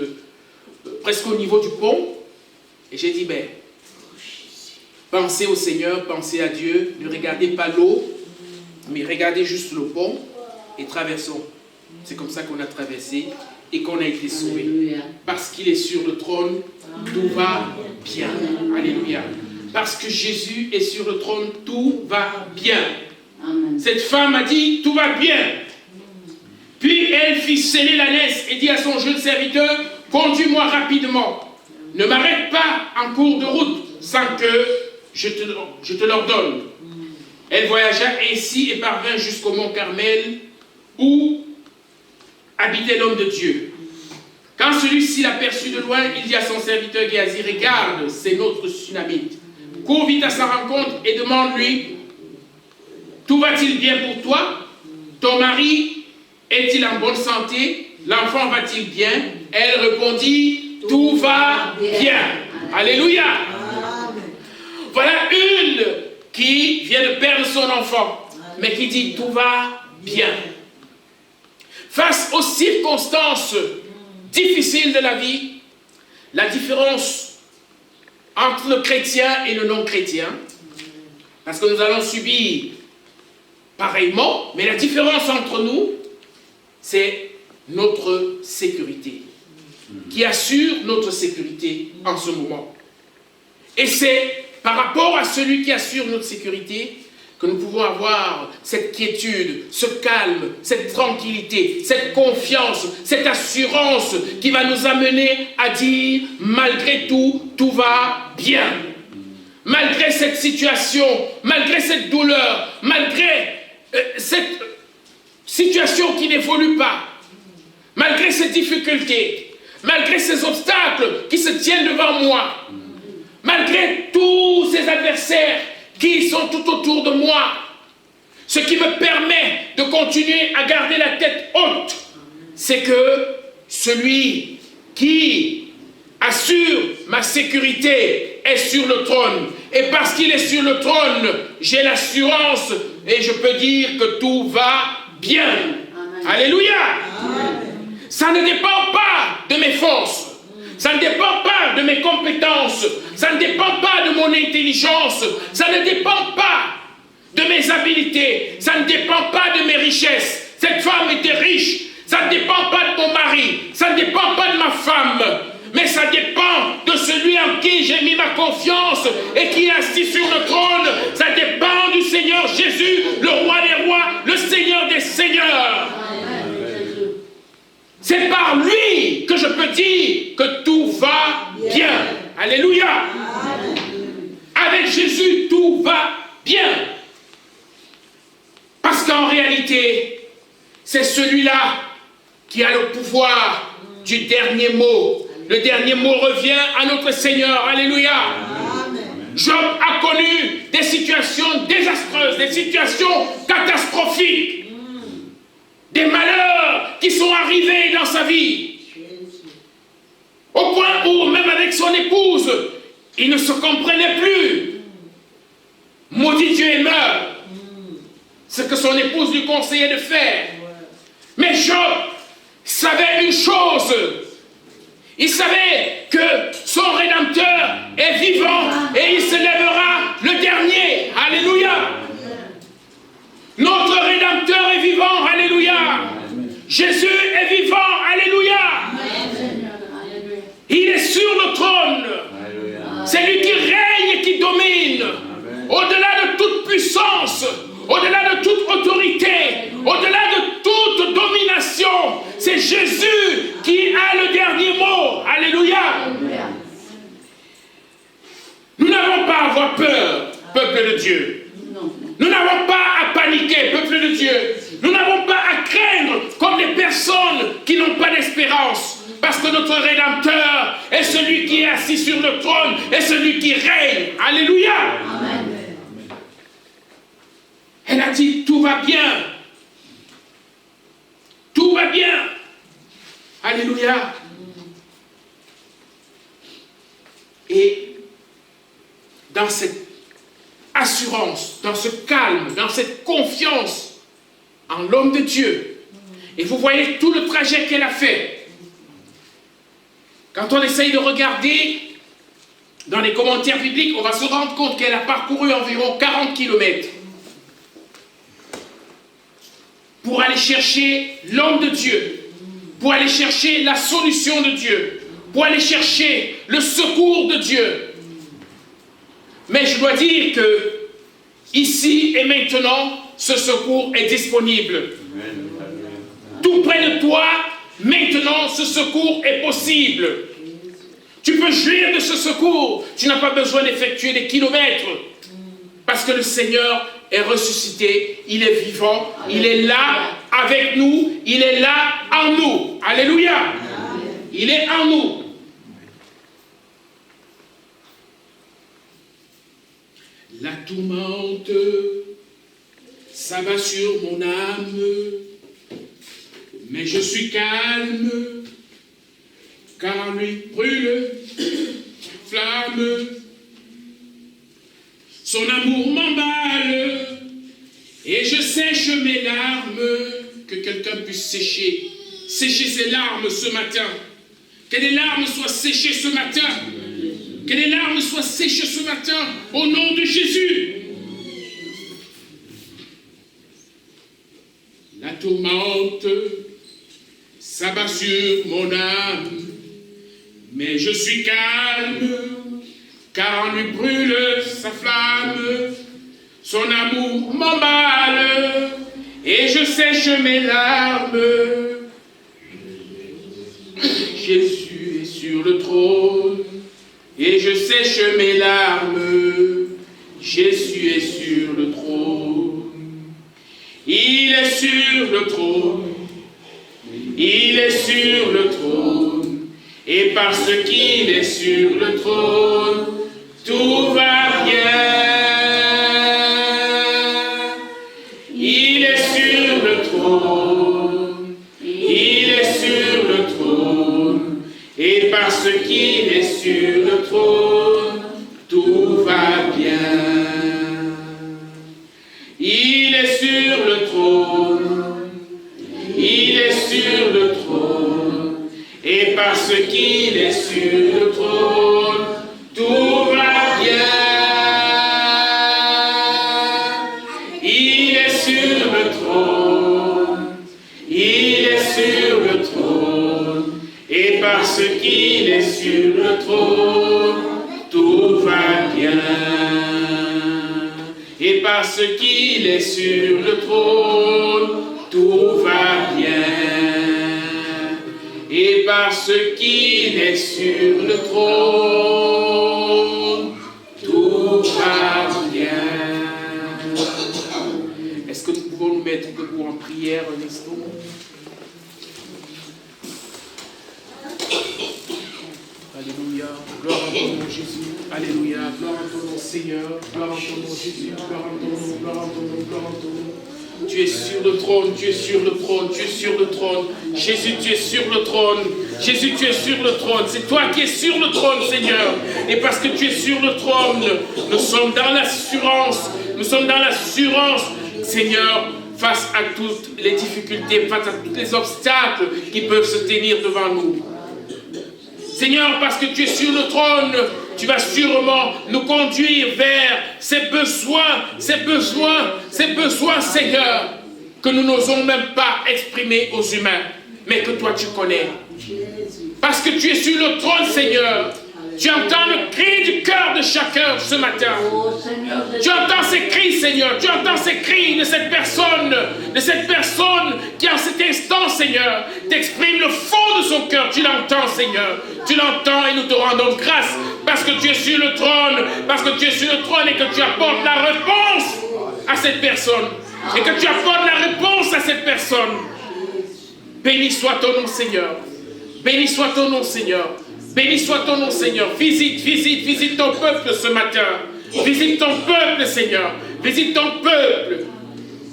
Speaker 5: presque au niveau du pont. Et j'ai dit, ben, pensez au Seigneur, pensez à Dieu. Ne regardez pas l'eau, mais regardez juste le pont et traversons. C'est comme ça qu'on a traversé. et qu'on a été sauvé.
Speaker 6: Alléluia.
Speaker 5: Parce qu'il est sur le trône, tout va bien. Alléluia. Parce que Jésus est sur le trône, tout va bien.
Speaker 6: Amen.
Speaker 5: Cette femme a dit, tout va bien. Puis elle fit sceller l'ânesse et dit à son jeune serviteur, conduis-moi rapidement. Ne m'arrête pas en cours de route sans que je te l'ordonne. Elle voyagea ainsi et parvint jusqu'au mont Carmel où habitait l'homme de Dieu. Quand celui-ci l'aperçut de loin, il dit à son serviteur Géasi, regarde, c'est notre Sunamite. Cours vite à sa rencontre et demande-lui, tout va-t-il bien pour toi? Ton mari est-il en bonne santé? L'enfant va-t-il bien? Elle répondit, tout va bien. Alléluia. Voilà une qui vient de perdre son enfant, mais qui dit, tout va bien. Face aux circonstances difficiles de la vie, la différence entre le chrétien et le non-chrétien, parce que nous allons subir pareillement, mais la différence entre nous, c'est notre sécurité, qui assure notre sécurité en ce moment. Et c'est par rapport à celui qui assure notre sécurité que nous pouvons avoir cette quiétude, ce calme, cette tranquillité, cette confiance, cette assurance qui va nous amener à dire, malgré tout, tout va bien. Malgré cette situation, malgré cette douleur, malgré cette situation qui n'évolue pas, malgré ces difficultés, malgré ces obstacles qui se tiennent devant moi, malgré tous ces adversaires qui sont tout autour de moi, ce qui me permet de continuer à garder la tête haute, c'est que celui qui assure ma sécurité est sur le trône. Et parce qu'il est sur le trône, j'ai l'assurance et je peux dire que tout va bien. Amen. Alléluia. Amen. Ça ne dépend pas de mes forces. Ça ne dépend pas de mes compétences, ça ne dépend pas de mon intelligence, ça ne dépend pas de mes habiletés, ça ne dépend pas de mes richesses. Cette femme était riche, ça ne dépend pas de mon mari, ça ne dépend pas de ma femme, mais ça dépend de celui en qui j'ai mis ma confiance et qui est assis sur le trône. Ça dépend du Seigneur Jésus, le roi des rois, le Seigneur des seigneurs. C'est par lui que je peux dire que tout va bien. Alléluia. Avec Jésus, tout va bien. Parce qu'en réalité, c'est celui-là qui a le pouvoir du dernier mot. Le dernier mot revient à notre Seigneur. Alléluia. Job a connu des situations désastreuses, des situations catastrophiques. Des malheurs qui sont arrivés dans sa vie. Au point où, même avec son épouse, il ne se comprenait plus. Maudit Dieu et meurt. Ce que son épouse lui conseillait de faire. Mais Job savait une chose. Il savait que son Rédempteur est vivant et il se lèvera le dernier. Alléluia. Notre Rédempteur est vivant, alléluia. Jésus est vivant, alléluia. Il est sur le trône. C'est lui qui règne et qui domine. Au-delà de toute puissance, au-delà de toute autorité, au-delà de toute domination, c'est Jésus qui a le dernier mot, alléluia. Nous n'avons pas à avoir peur, peuple de Dieu. Nous n'avons pas à paniquer, peuple de Dieu. Nous n'avons pas à craindre comme les personnes qui n'ont pas d'espérance. Parce que notre Rédempteur est celui qui est assis sur le trône et celui qui règne. Alléluia. Amen. Elle a dit, tout va bien. Tout va bien. Alléluia. Et dans cette assurance, dans ce calme, dans cette confiance en l'homme de Dieu. Et vous voyez tout le trajet qu'elle a fait. Quand on essaye de regarder dans les commentaires bibliques, on va se rendre compte qu'elle a parcouru environ 40 km pour aller chercher l'homme de Dieu. pour aller chercher la solution de Dieu, pour aller chercher le secours de Dieu. Mais je dois dire que ici et maintenant, ce secours est disponible. Tout près de toi, maintenant, ce secours est possible. Tu peux jouir de ce secours. Tu n'as pas besoin d'effectuer des kilomètres. Parce que le Seigneur est ressuscité. Il est vivant. Il est là avec nous. Il est là en nous. Alléluia. Il est en nous. La tourmente s'abat sur mon âme, mais je suis calme, car lui brûle flamme. Son amour m'emballe, et je sèche mes larmes. Que quelqu'un puisse sécher ses larmes ce matin. Que les larmes soient séchées ce matin. Que les larmes soient séchées ce matin, au nom de Jésus. La tourmente s'abat sur mon âme, mais je suis calme, car on lui brûle sa flamme. Son amour m'emballe, et je sèche mes larmes. Jésus est sur le trône, et je sèche mes larmes. Jésus est sur le trône. Il est sur le trône. Il est sur le trône. Et parce qu'il est sur le trône, tout va bien. Il est sur le trône. Il est sur le trône. Et parce qu'il est sur le trône, tout va bien. Il est sur le trône. Il est sur le trône. Et parce qu'il est sur le trône, tout va bien. Il est sur le trône. Il est sur le trône. Et parce qu'il est sur le trône, tout va bien. Et parce qu'il est sur le trône, tout va bien. Et parce qu'il est sur le trône, tout va bien. Est-ce que nous pouvons nous mettre debout en prière un instant? Alléluia, gloire à ton nom Jésus, alléluia, gloire à ton nom Seigneur, gloire à ton nom Jésus, gloire à ton nom, gloire à ton nom, gloire à ton nom. Tu es sur le trône, tu es sur le trône, tu es sur le trône. Jésus, tu es sur le trône. Jésus, tu es sur le trône. C'est toi qui es sur le trône, Seigneur. Et parce que tu es sur le trône, nous sommes dans l'assurance. Nous sommes dans l'assurance, Seigneur, face à toutes les difficultés, face à tous les obstacles qui peuvent se tenir devant nous. Seigneur, parce que tu es sur le trône, tu vas sûrement nous conduire vers ces besoins, Seigneur, que nous n'osons même pas exprimer aux humains, mais que toi tu connais. Parce que tu es sur le trône, Seigneur. Tu entends le cri du cœur de chacun ce matin. Tu entends ces cris, Seigneur. Tu entends ces cris de cette personne qui en cet instant, Seigneur, t'exprime le fond de son cœur. Tu l'entends, Seigneur. Tu l'entends et nous te rendons grâce parce que tu es sur le trône, parce que tu es sur le trône et que tu apportes la réponse à cette personne. Et que tu apportes la réponse à cette personne. Béni soit ton nom, Seigneur. Béni soit ton nom, Seigneur. Béni soit ton nom, Seigneur. Visite ton peuple ce matin. Visite ton peuple, Seigneur. Visite ton peuple.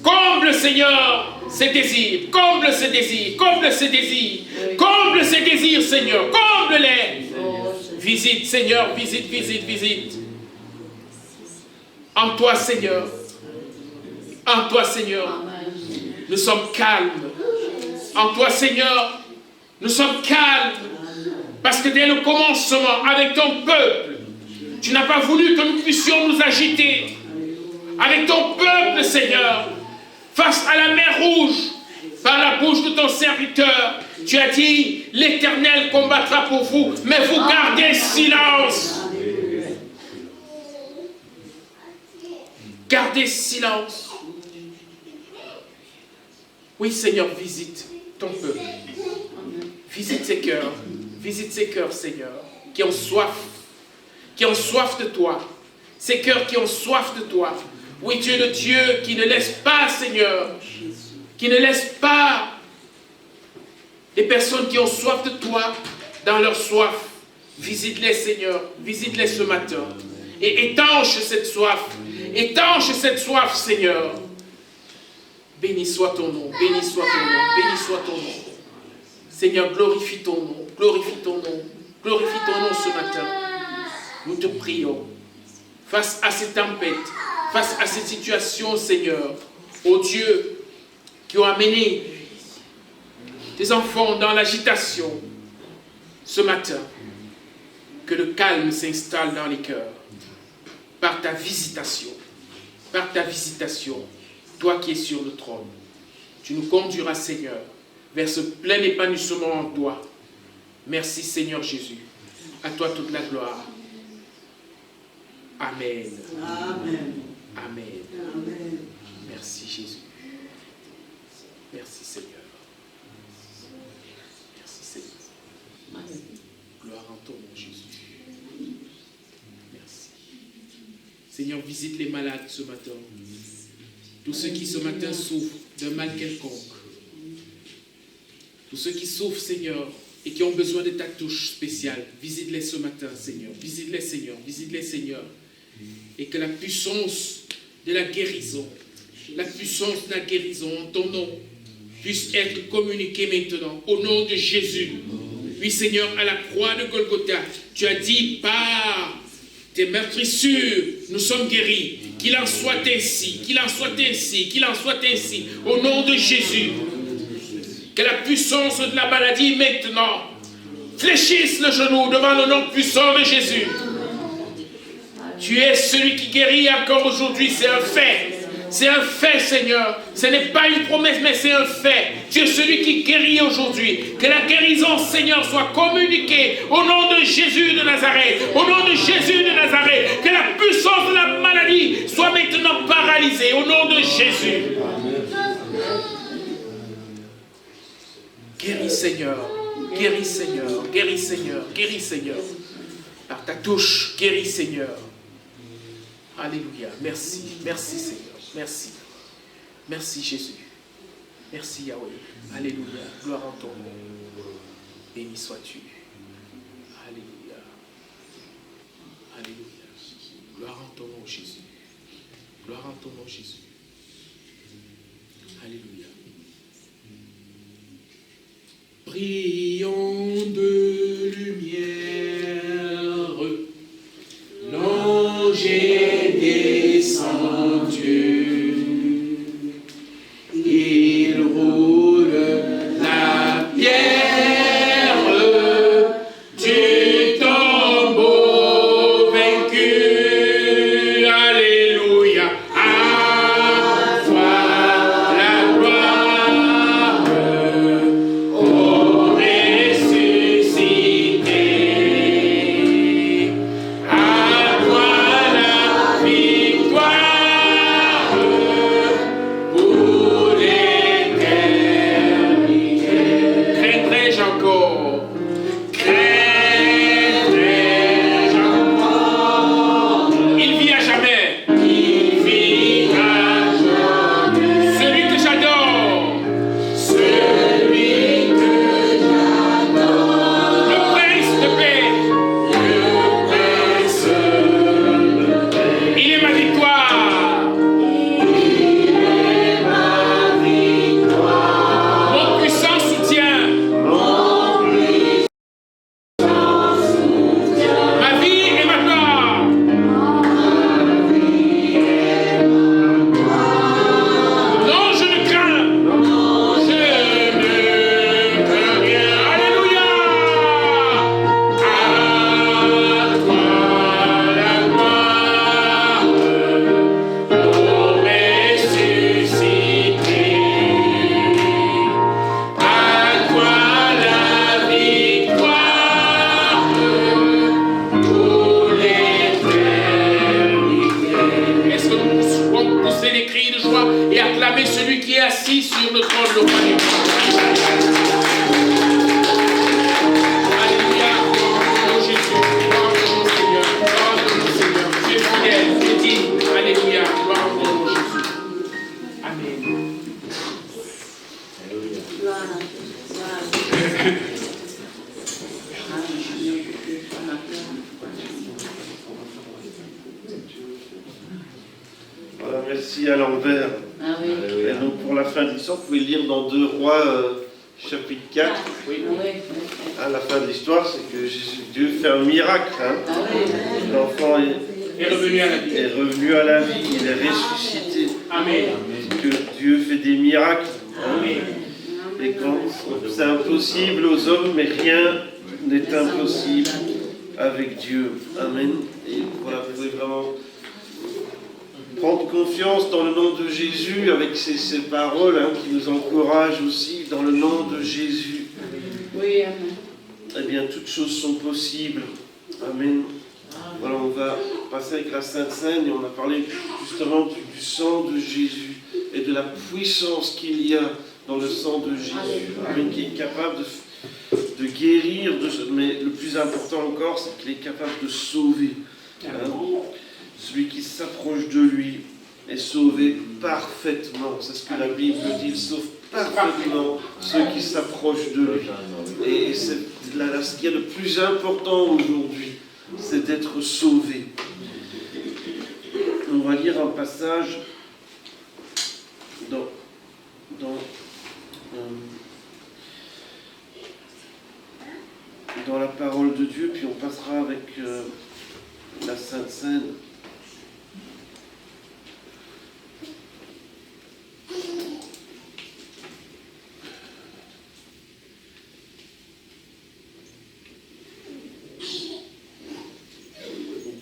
Speaker 5: Comble, Seigneur, ses désirs. Comble ses désirs. Comble ses désirs. Comble ses désirs, Seigneur. Comble-les. Visite, Seigneur. Visite. En toi, Seigneur. En toi, Seigneur. Nous sommes calmes. En toi, Seigneur. Nous sommes calmes. Parce que dès le commencement, avec ton peuple, tu n'as pas voulu que nous puissions nous agiter. Avec ton peuple, Seigneur, face à la mer Rouge, par la bouche de ton serviteur. Tu as dit, l'Éternel combattra pour vous, mais vous gardez silence. Gardez silence. Oui, Seigneur, visite ton peuple. Visite ses cœurs, Seigneur, qui ont soif de toi. Ces cœurs qui ont soif de toi. Oui, tu es le Dieu qui ne laisse pas, Seigneur, qui ne laisse pas les personnes qui ont soif de toi dans leur soif. Visite-les, Seigneur, visite-les ce matin. Et étanche cette soif, Seigneur. Béni soit ton nom, béni soit ton nom, béni soit ton nom. Seigneur, glorifie ton nom, glorifie ton nom, glorifie ton nom ce matin. Nous te prions. Face à ces tempêtes, face à ces situations, Seigneur, ô Dieu, qui ont amené tes enfants dans l'agitation, ce matin, que le calme s'installe dans les cœurs, par ta visitation, toi qui es sur le trône. Tu nous conduiras, Seigneur, vers ce plein épanouissement en toi. Merci, Seigneur Jésus. À toi toute la gloire. Amen.
Speaker 8: Amen.
Speaker 5: Amen.
Speaker 8: Amen.
Speaker 5: Merci, Jésus. Merci, Seigneur. Merci, Seigneur. Gloire en ton nom, Jésus. Merci. Seigneur, visite les malades ce matin. Tous ceux qui ce matin souffrent d'un mal quelconque. Tous ceux qui souffrent, Seigneur, et qui ont besoin de ta touche spéciale. Visite-les ce matin, Seigneur. Visite-les, Seigneur. Visite-les, Seigneur. Et que la puissance de la guérison en ton nom puisse être communiquée maintenant, au nom de Jésus. Oui, Seigneur, à la croix de Golgotha, tu as dit, par tes meurtrissures, nous sommes guéris. Qu'il en soit ainsi, qu'il en soit ainsi, qu'il en soit ainsi, au nom de Jésus. Que la puissance de la maladie maintenant fléchisse le genou devant le nom puissant de Jésus. Tu es celui qui guérit encore aujourd'hui, c'est un fait. C'est un fait, Seigneur. Ce n'est pas une promesse, mais c'est un fait. Tu es celui qui guérit aujourd'hui. Que la guérison, Seigneur, soit communiquée au nom de Jésus de Nazareth. Au nom de Jésus de Nazareth. Que la puissance de la maladie soit maintenant paralysée. Au nom de Jésus. Guéris, Seigneur. Guéris, Seigneur. Guéris, Seigneur. Guéris, Seigneur. Par ta touche, guéris, Seigneur. Alléluia. Merci. Merci, Seigneur. Merci. Merci, Jésus. Merci, Yahweh. Alléluia. Gloire en ton nom. Béni sois-tu. Alléluia. Alléluia. Gloire en ton nom, Jésus. Gloire en ton nom, Jésus. Alléluia. Brillons de lumière, l'ange est descendu. Il roule la pierre du tombeau vaincu. Alléluia. À toi la gloire, ô ressuscité. voix et acclamer celui qui est assis sur le trône, le roi des rois. Alléluia, gloire au Jésus, gloire au Seigneur, gloire au Seigneur. Tu es fidèle, tu es digne. Alléluia, gloire au Jésus. Amen.
Speaker 1: Voilà, merci à l'envers.
Speaker 6: Ah oui.
Speaker 1: Et donc pour la fin de l'histoire, vous pouvez lire dans 2 Rois chapitre 4.
Speaker 5: Oui.
Speaker 6: Ah oui.
Speaker 1: À la fin de l'histoire, c'est que Dieu fait un miracle. Hein.
Speaker 6: Ah oui.
Speaker 1: L'enfant
Speaker 5: est revenu à la vie.
Speaker 1: Est revenu à la vie, il est ressuscité.
Speaker 5: Amen.
Speaker 1: Que Dieu fait des miracles. Hein.
Speaker 5: Amen.
Speaker 1: Et quand c'est impossible aux hommes, mais rien n'est impossible avec Dieu. Amen. Et voilà, vous pouvez vraiment prendre confiance dans le nom de Jésus avec ces paroles hein, qui nous encouragent aussi dans le nom de Jésus.
Speaker 6: Oui, amen.
Speaker 1: Eh bien, toutes choses sont possibles. Amen. Voilà, on va passer avec la Sainte Seine et on a parlé justement du sang de Jésus et de la puissance qu'il y a dans le sang de Jésus. Amen, qui est capable de guérir, mais le plus important encore, c'est qu'il est capable de sauver. Hein. Celui qui s'approche de lui est sauvé parfaitement. C'est ce que la Bible dit, il sauve parfaitement ceux qui s'approchent de lui. Et c'est ce qu'il y a de plus important aujourd'hui, c'est d'être sauvé. On va lire un passage dans la parole de Dieu, puis on passera avec la Sainte Seine.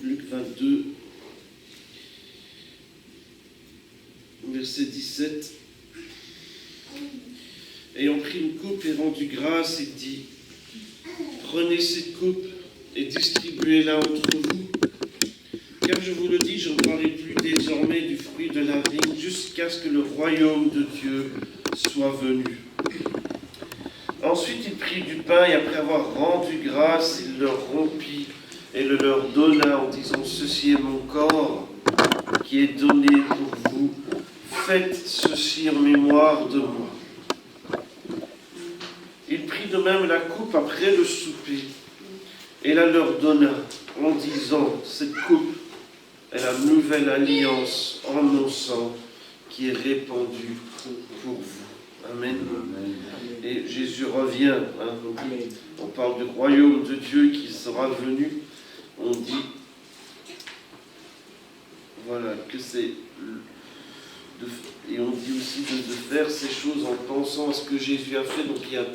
Speaker 1: Luc 22, verset 17. Ayant pris une coupe et rendu grâce, il dit: prenez cette coupe et distribuez-la entre vous, car je vous le dis, je ne parlerai plus désormais du fruit de la vigne jusqu'à ce que le royaume de Dieu soit venu. Ensuite, il prit du pain et après avoir rendu grâce, il le rompit et le leur donna en disant: ceci est mon corps qui est donné pour vous. Faites ceci en mémoire de moi. Il prit de même la coupe après le souper et la leur donna en disant: cette coupe est la nouvelle alliance en mon sang qui est répandue pour vous. Amen. Et Jésus revient. Hein, on parle du royaume de Dieu qui sera venu. On dit, voilà, que c'est... Et on dit aussi de faire ces choses en pensant à ce que Jésus a fait. Donc il y a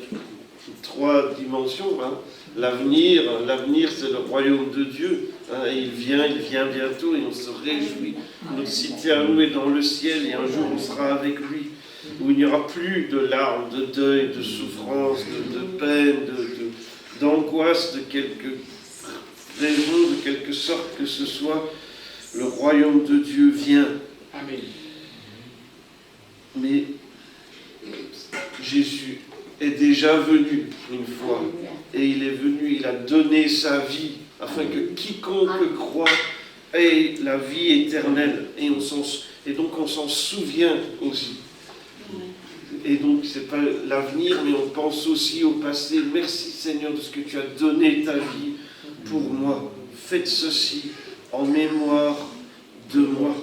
Speaker 1: 3 dimensions. Hein. L'avenir, c'est le royaume de Dieu. Hein, et il vient bientôt et on se réjouit. Notre cité à nous est dans le ciel et un jour on sera avec lui. Où il n'y aura plus de larmes, de deuil, de souffrance, de peine, d'angoisse, de quelque raison, de quelque sorte que ce soit. Le royaume de Dieu vient.
Speaker 5: Amen.
Speaker 1: Mais Jésus est déjà venu une fois. Et il est venu, il a donné sa vie afin que quiconque croit ait la vie éternelle. Et donc on s'en souvient aussi. Et donc, ce n'est pas l'avenir, mais on pense aussi au passé. Merci Seigneur de ce que tu as donné ta vie pour moi. Faites ceci en mémoire de moi.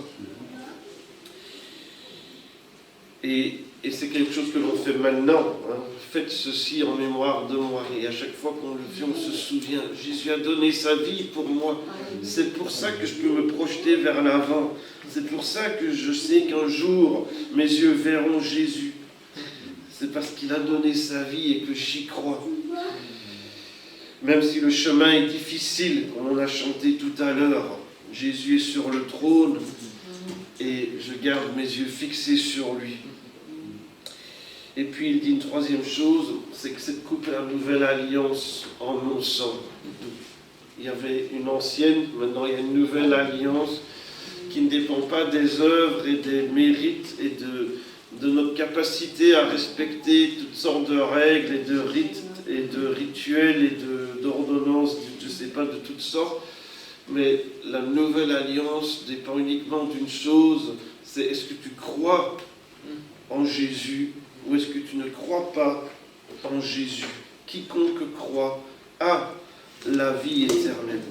Speaker 1: Et c'est quelque chose que l'on fait maintenant. Hein. Faites ceci en mémoire de moi. Et à chaque fois qu'on le fait, on se souvient. Jésus a donné sa vie pour moi. C'est pour ça que je peux me projeter vers l'avant. C'est pour ça que je sais qu'un jour, mes yeux verront Jésus. C'est parce qu'il a donné sa vie et que j'y crois. Même si le chemin est difficile, comme on a chanté tout à l'heure, Jésus est sur le trône et je garde mes yeux fixés sur lui. Et puis il dit une 3e chose, c'est que cette coupe est la nouvelle alliance en mon sang. Il y avait une ancienne, maintenant il y a une nouvelle alliance qui qui ne dépend pas des œuvres et des mérites et de notre capacité à respecter toutes sortes de règles et de rites et de rituels et d'ordonnances, je ne sais pas, de toutes sortes. Mais la nouvelle alliance dépend uniquement d'une chose, c'est est-ce que tu crois en Jésus ou est-ce que tu ne crois pas en Jésus? Quiconque croit a la vie éternelle.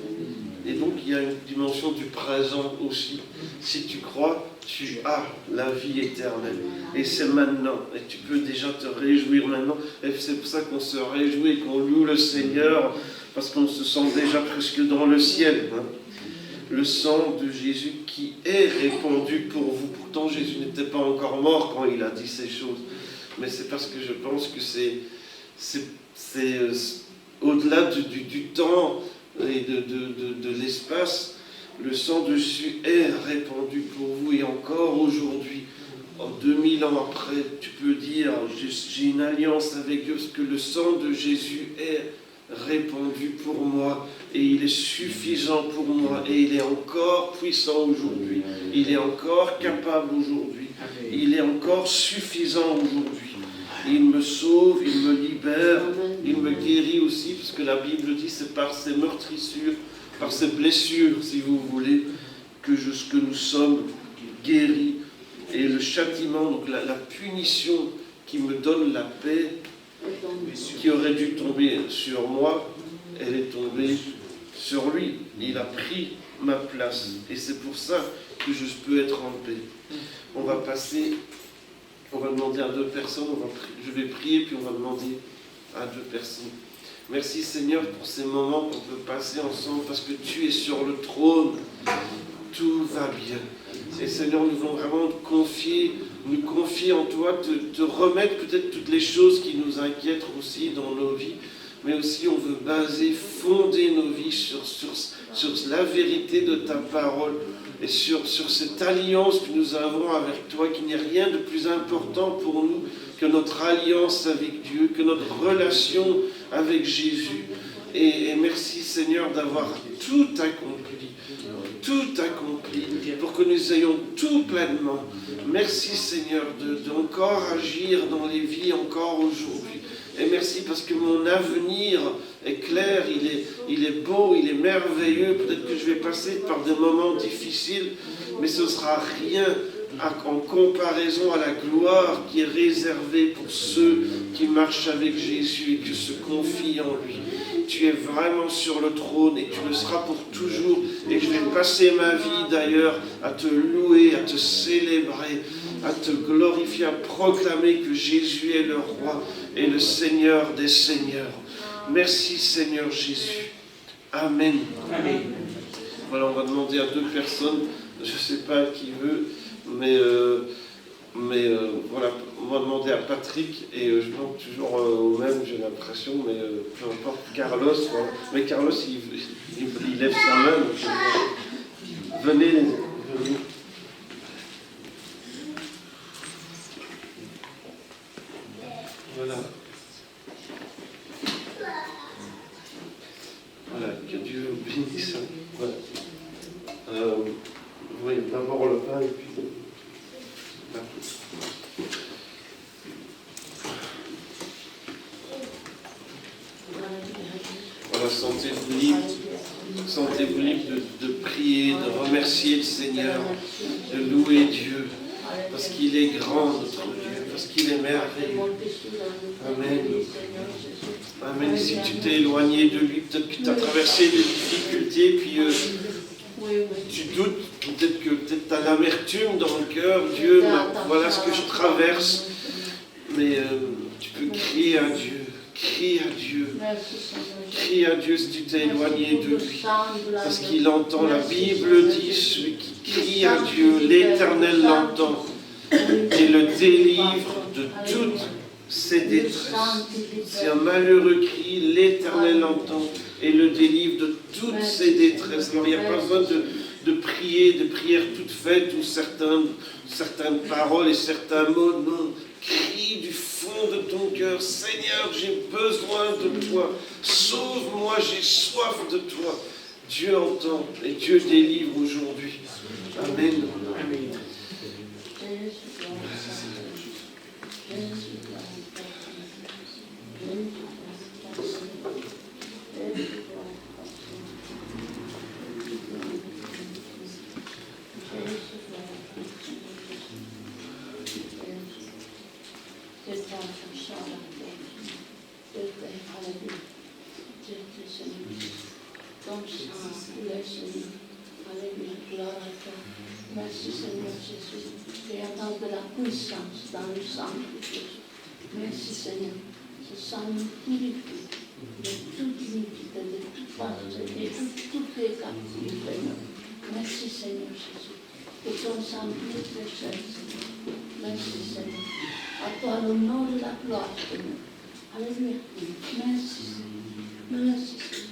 Speaker 1: Et donc il y a une dimension du présent aussi. Si tu crois, tu as la vie éternelle. Et c'est maintenant. Et tu peux déjà te réjouir maintenant. Et c'est pour ça qu'on se réjouit et qu'on loue le Seigneur, parce qu'on se sent déjà presque dans le ciel. Hein. Le sang de Jésus qui est répandu pour vous. Pourtant Jésus n'était pas encore mort quand il a dit ces choses. Mais c'est parce que je pense que c'est au-delà du temps et de l'espace. Le sang de Jésus est répandu pour vous et encore aujourd'hui, 2000 ans après, tu peux dire j'ai une alliance avec Dieu parce que le sang de Jésus est répandu pour moi et il est suffisant pour moi et il est encore puissant aujourd'hui, il est encore capable aujourd'hui, il est encore suffisant aujourd'hui. Il me sauve, il me libère, il me guérit aussi, parce que la Bible dit c'est par ses meurtrissures, par ses blessures, si vous voulez, que nous sommes guéris. Et le châtiment, donc la punition qui me donne la paix, qui aurait dû tomber sur moi, elle est tombée sur lui. Il a pris ma place. Et c'est pour ça que je peux être en paix. On va demander à 2 personnes, je vais prier, puis on va demander à 2 personnes. Merci Seigneur pour ces moments qu'on peut passer ensemble, parce que tu es sur le trône, tout va bien. Et Seigneur, nous voulons vraiment nous confier en toi, te remettre peut-être toutes les choses qui nous inquiètent aussi dans nos vies, mais aussi on veut fonder nos vies sur la vérité de ta parole, et sur cette alliance que nous avons avec toi, qu'il n'y a rien de plus important pour nous que notre alliance avec Dieu, que notre relation avec Jésus. Et merci Seigneur d'avoir tout accompli, pour que nous ayons tout pleinement. Merci Seigneur d'encore agir dans les vies encore aujourd'hui. Et merci parce que mon avenir est clair, il est beau, il est merveilleux. Peut-être que je vais passer par des moments difficiles, mais ce ne sera rien en comparaison à la gloire qui est réservée pour ceux qui marchent avec Jésus et qui se confient en lui. Tu es vraiment sur le trône et tu le seras pour toujours. Et je vais passer ma vie d'ailleurs à te louer, à te célébrer, à te glorifier, à proclamer que Jésus est le roi et le Seigneur des seigneurs. Merci Seigneur Jésus. Amen. Amen. Voilà, on va demander à 2 personnes, je ne sais pas qui veut, mais voilà, on va demander à Patrick, et je demande toujours au même, j'ai l'impression, mais peu importe, Carlos, voilà. Mais Carlos, il lève sa main, donc venez. Voilà. Voilà, que Dieu vous bénisse. Voilà. Oui, d'abord le pain et puis la pousse. Voilà, sentez-vous libre de prier, de remercier le Seigneur, de louer Dieu, parce qu'il est grand, notre Dieu, parce qu'il est merveilleux. Amen. Amen. Si tu t'es éloigné de lui, peut-être que tu as traversé des difficultés, puis tu doutes, peut-être que tu as l'amertume dans le cœur. Dieu, voilà ce que je traverse. Mais tu peux crier à Dieu. Crie à Dieu. Crie à Dieu si tu t'es éloigné de lui. Parce qu'il entend. La Bible dit, celui qui crie à Dieu, l'Éternel l'entend et le délivre de toutes ses détresses. C'est un malheureux cri, l'Éternel l'entend et le délivre de toutes ses détresses. Alors il n'y a pas besoin de prier, de prières toutes faites ou certaines paroles et certains mots. Non, crie du fond de ton cœur, Seigneur, j'ai besoin de toi. Sauve-moi, j'ai soif de toi. Dieu entend et Dieu délivre aujourd'hui. Amen.
Speaker 6: Merci Seigneur Jésus. Et avoir de la puissance dans le sang de Jésus. Merci Seigneur. Ce sang nous purifie de toute iniquité, de toute falseté, de toutes les captivités. Merci Seigneur Jésus. Que ton sang nous précède, Seigneur. Merci Seigneur. À toi l'honneur et la gloire, Seigneur. Alléluia. Merci Seigneur. Merci Seigneur.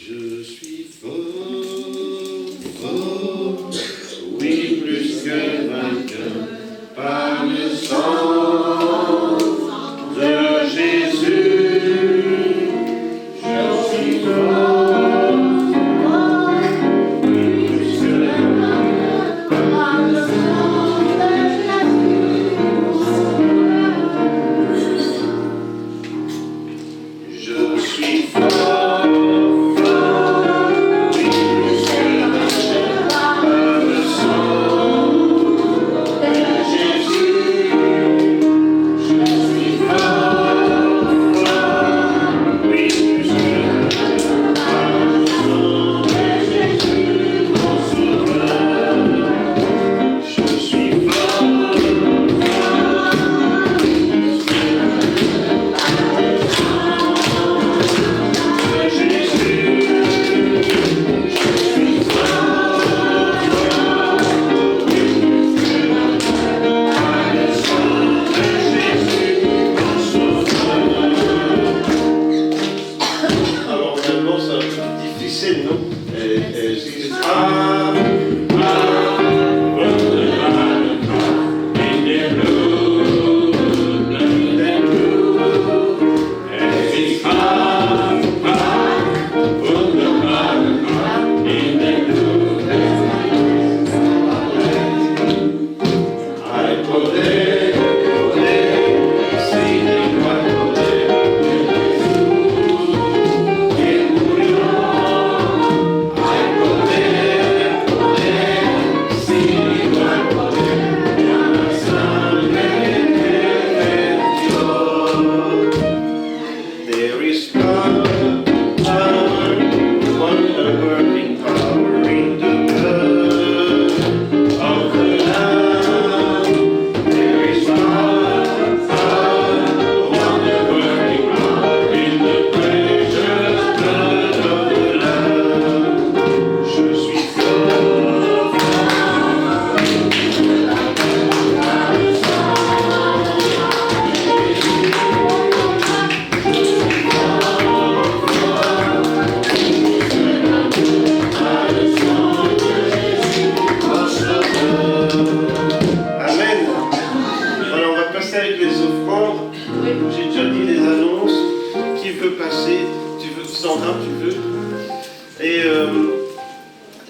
Speaker 5: Je suis fort, fort, oui, plus que vainqueur, par le sang de Jésus. Je suis fort, oui, plus que vainqueur, par le sang de Jésus. Je suis fort.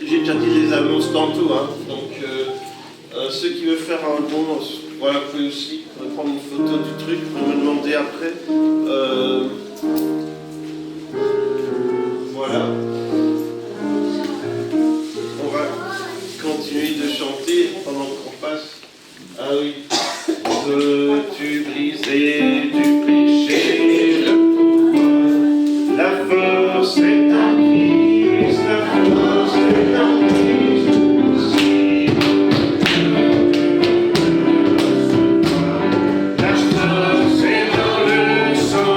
Speaker 1: J'ai déjà dit les annonces tantôt, hein. Donc ceux qui veulent faire un don, voilà, vous pouvez aussi prendre une photo du truc, vous pouvez me demander après. Voilà. On va continuer de chanter pendant qu'on passe. Ah oui. Veux-tu briser du péché le pouvoir? La force est en Christ, la force est en Christ. Si la force est dans le sang.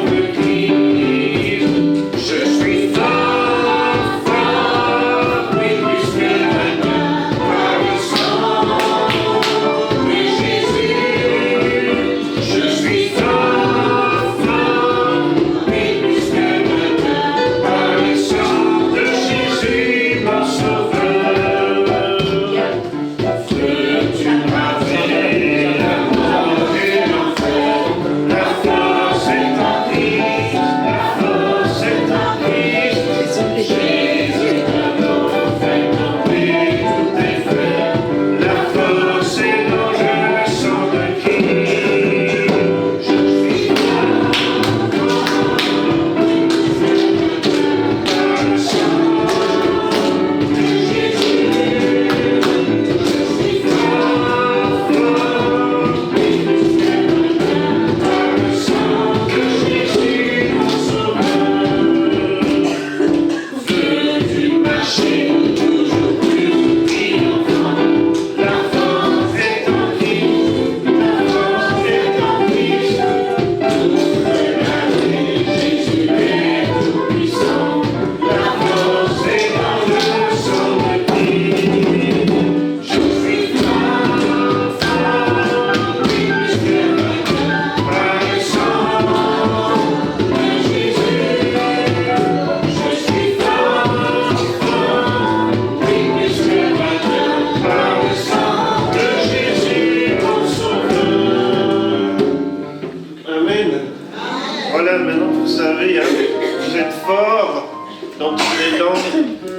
Speaker 1: Voilà, maintenant vous savez, hein, vous êtes forts dans toutes les langues.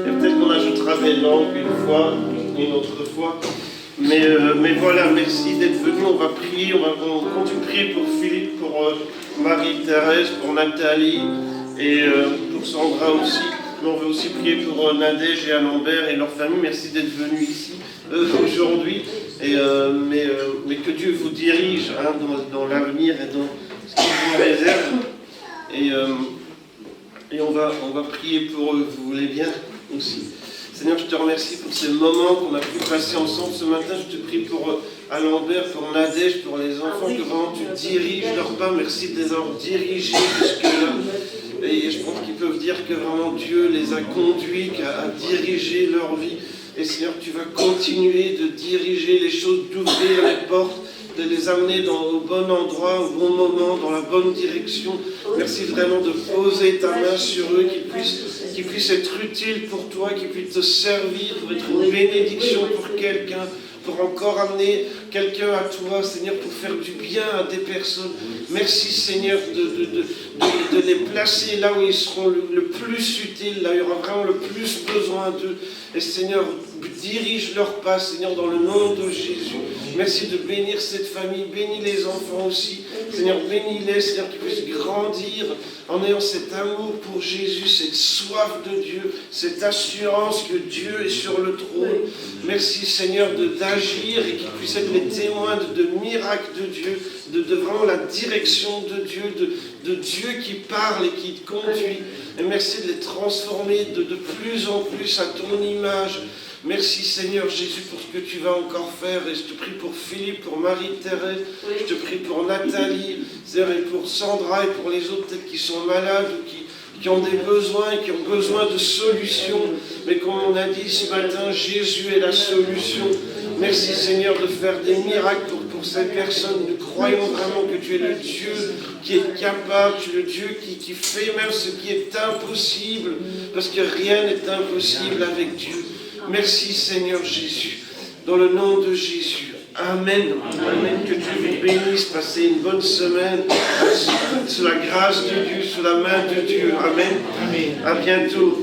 Speaker 1: Et peut-être qu'on ajoutera des langues une fois, une autre fois. Mais voilà, merci d'être venu. On va prier, on continue de prier pour Philippe, pour Marie-Thérèse, pour Nathalie et pour Sandra aussi. Mais on veut aussi prier pour Nadège et Alembert et leur famille. Merci d'être venus ici aujourd'hui. Mais que Dieu vous dirige hein, dans l'avenir et dans ce qu'il vous réserve. Et on va prier pour eux, vous voulez bien aussi. Seigneur, je te remercie pour ces moments qu'on a pu passer ensemble ce matin. Je te prie pour Alembert, pour Nadège, pour les enfants, que vraiment tu diriges leurs pas. Merci de les avoir dirigés jusque-là. Et je pense qu'ils peuvent dire que vraiment Dieu les a conduits à diriger leur vie. Et Seigneur, tu vas continuer de diriger les choses, d'ouvrir les portes, de les amener au bon endroit, au bon moment, dans la bonne direction. Merci vraiment de poser ta main sur eux, qu'ils puissent être utiles pour toi, qu'ils puissent te servir pour être une bénédiction pour quelqu'un, pour encore amener quelqu'un à toi, Seigneur, pour faire du bien à des personnes. Merci, Seigneur, de les placer là où ils seront le plus utiles, là où il y aura vraiment le plus besoin d'eux. Et Seigneur, dirige leurs pas, Seigneur, dans le nom de Jésus. Merci de bénir cette famille, bénis les enfants aussi. Seigneur, bénis-les, Seigneur, qu'ils puissent grandir en ayant cet amour pour Jésus, cette soif de Dieu, cette assurance que Dieu est sur le trône. Merci, Seigneur, d'agir et qu'ils puissent être les témoins de miracles de Dieu, de vraiment la direction de Dieu, de Dieu qui parle et qui conduit. Et merci de les transformer de plus en plus à ton image. Merci Seigneur Jésus pour ce que tu vas encore faire. Et je te prie pour Philippe, pour Marie-Thérèse, je te prie pour Nathalie, Seigneur, et pour Sandra et pour les autres peut-être qui sont malades ou qui ont des besoins et qui ont besoin de solutions. Mais comme on a dit ce matin, Jésus est la solution. Merci Seigneur de faire des miracles pour ces personnes. Nous croyons vraiment que tu es le Dieu qui est capable, tu es le Dieu qui fait même ce qui est impossible, parce que rien n'est impossible avec Dieu. Merci Seigneur Jésus, dans le nom de Jésus. Amen. Amen. Que Dieu vous bénisse. Passez une bonne semaine sous la grâce de Dieu, sous la main de Dieu. Amen. Amen. À bientôt.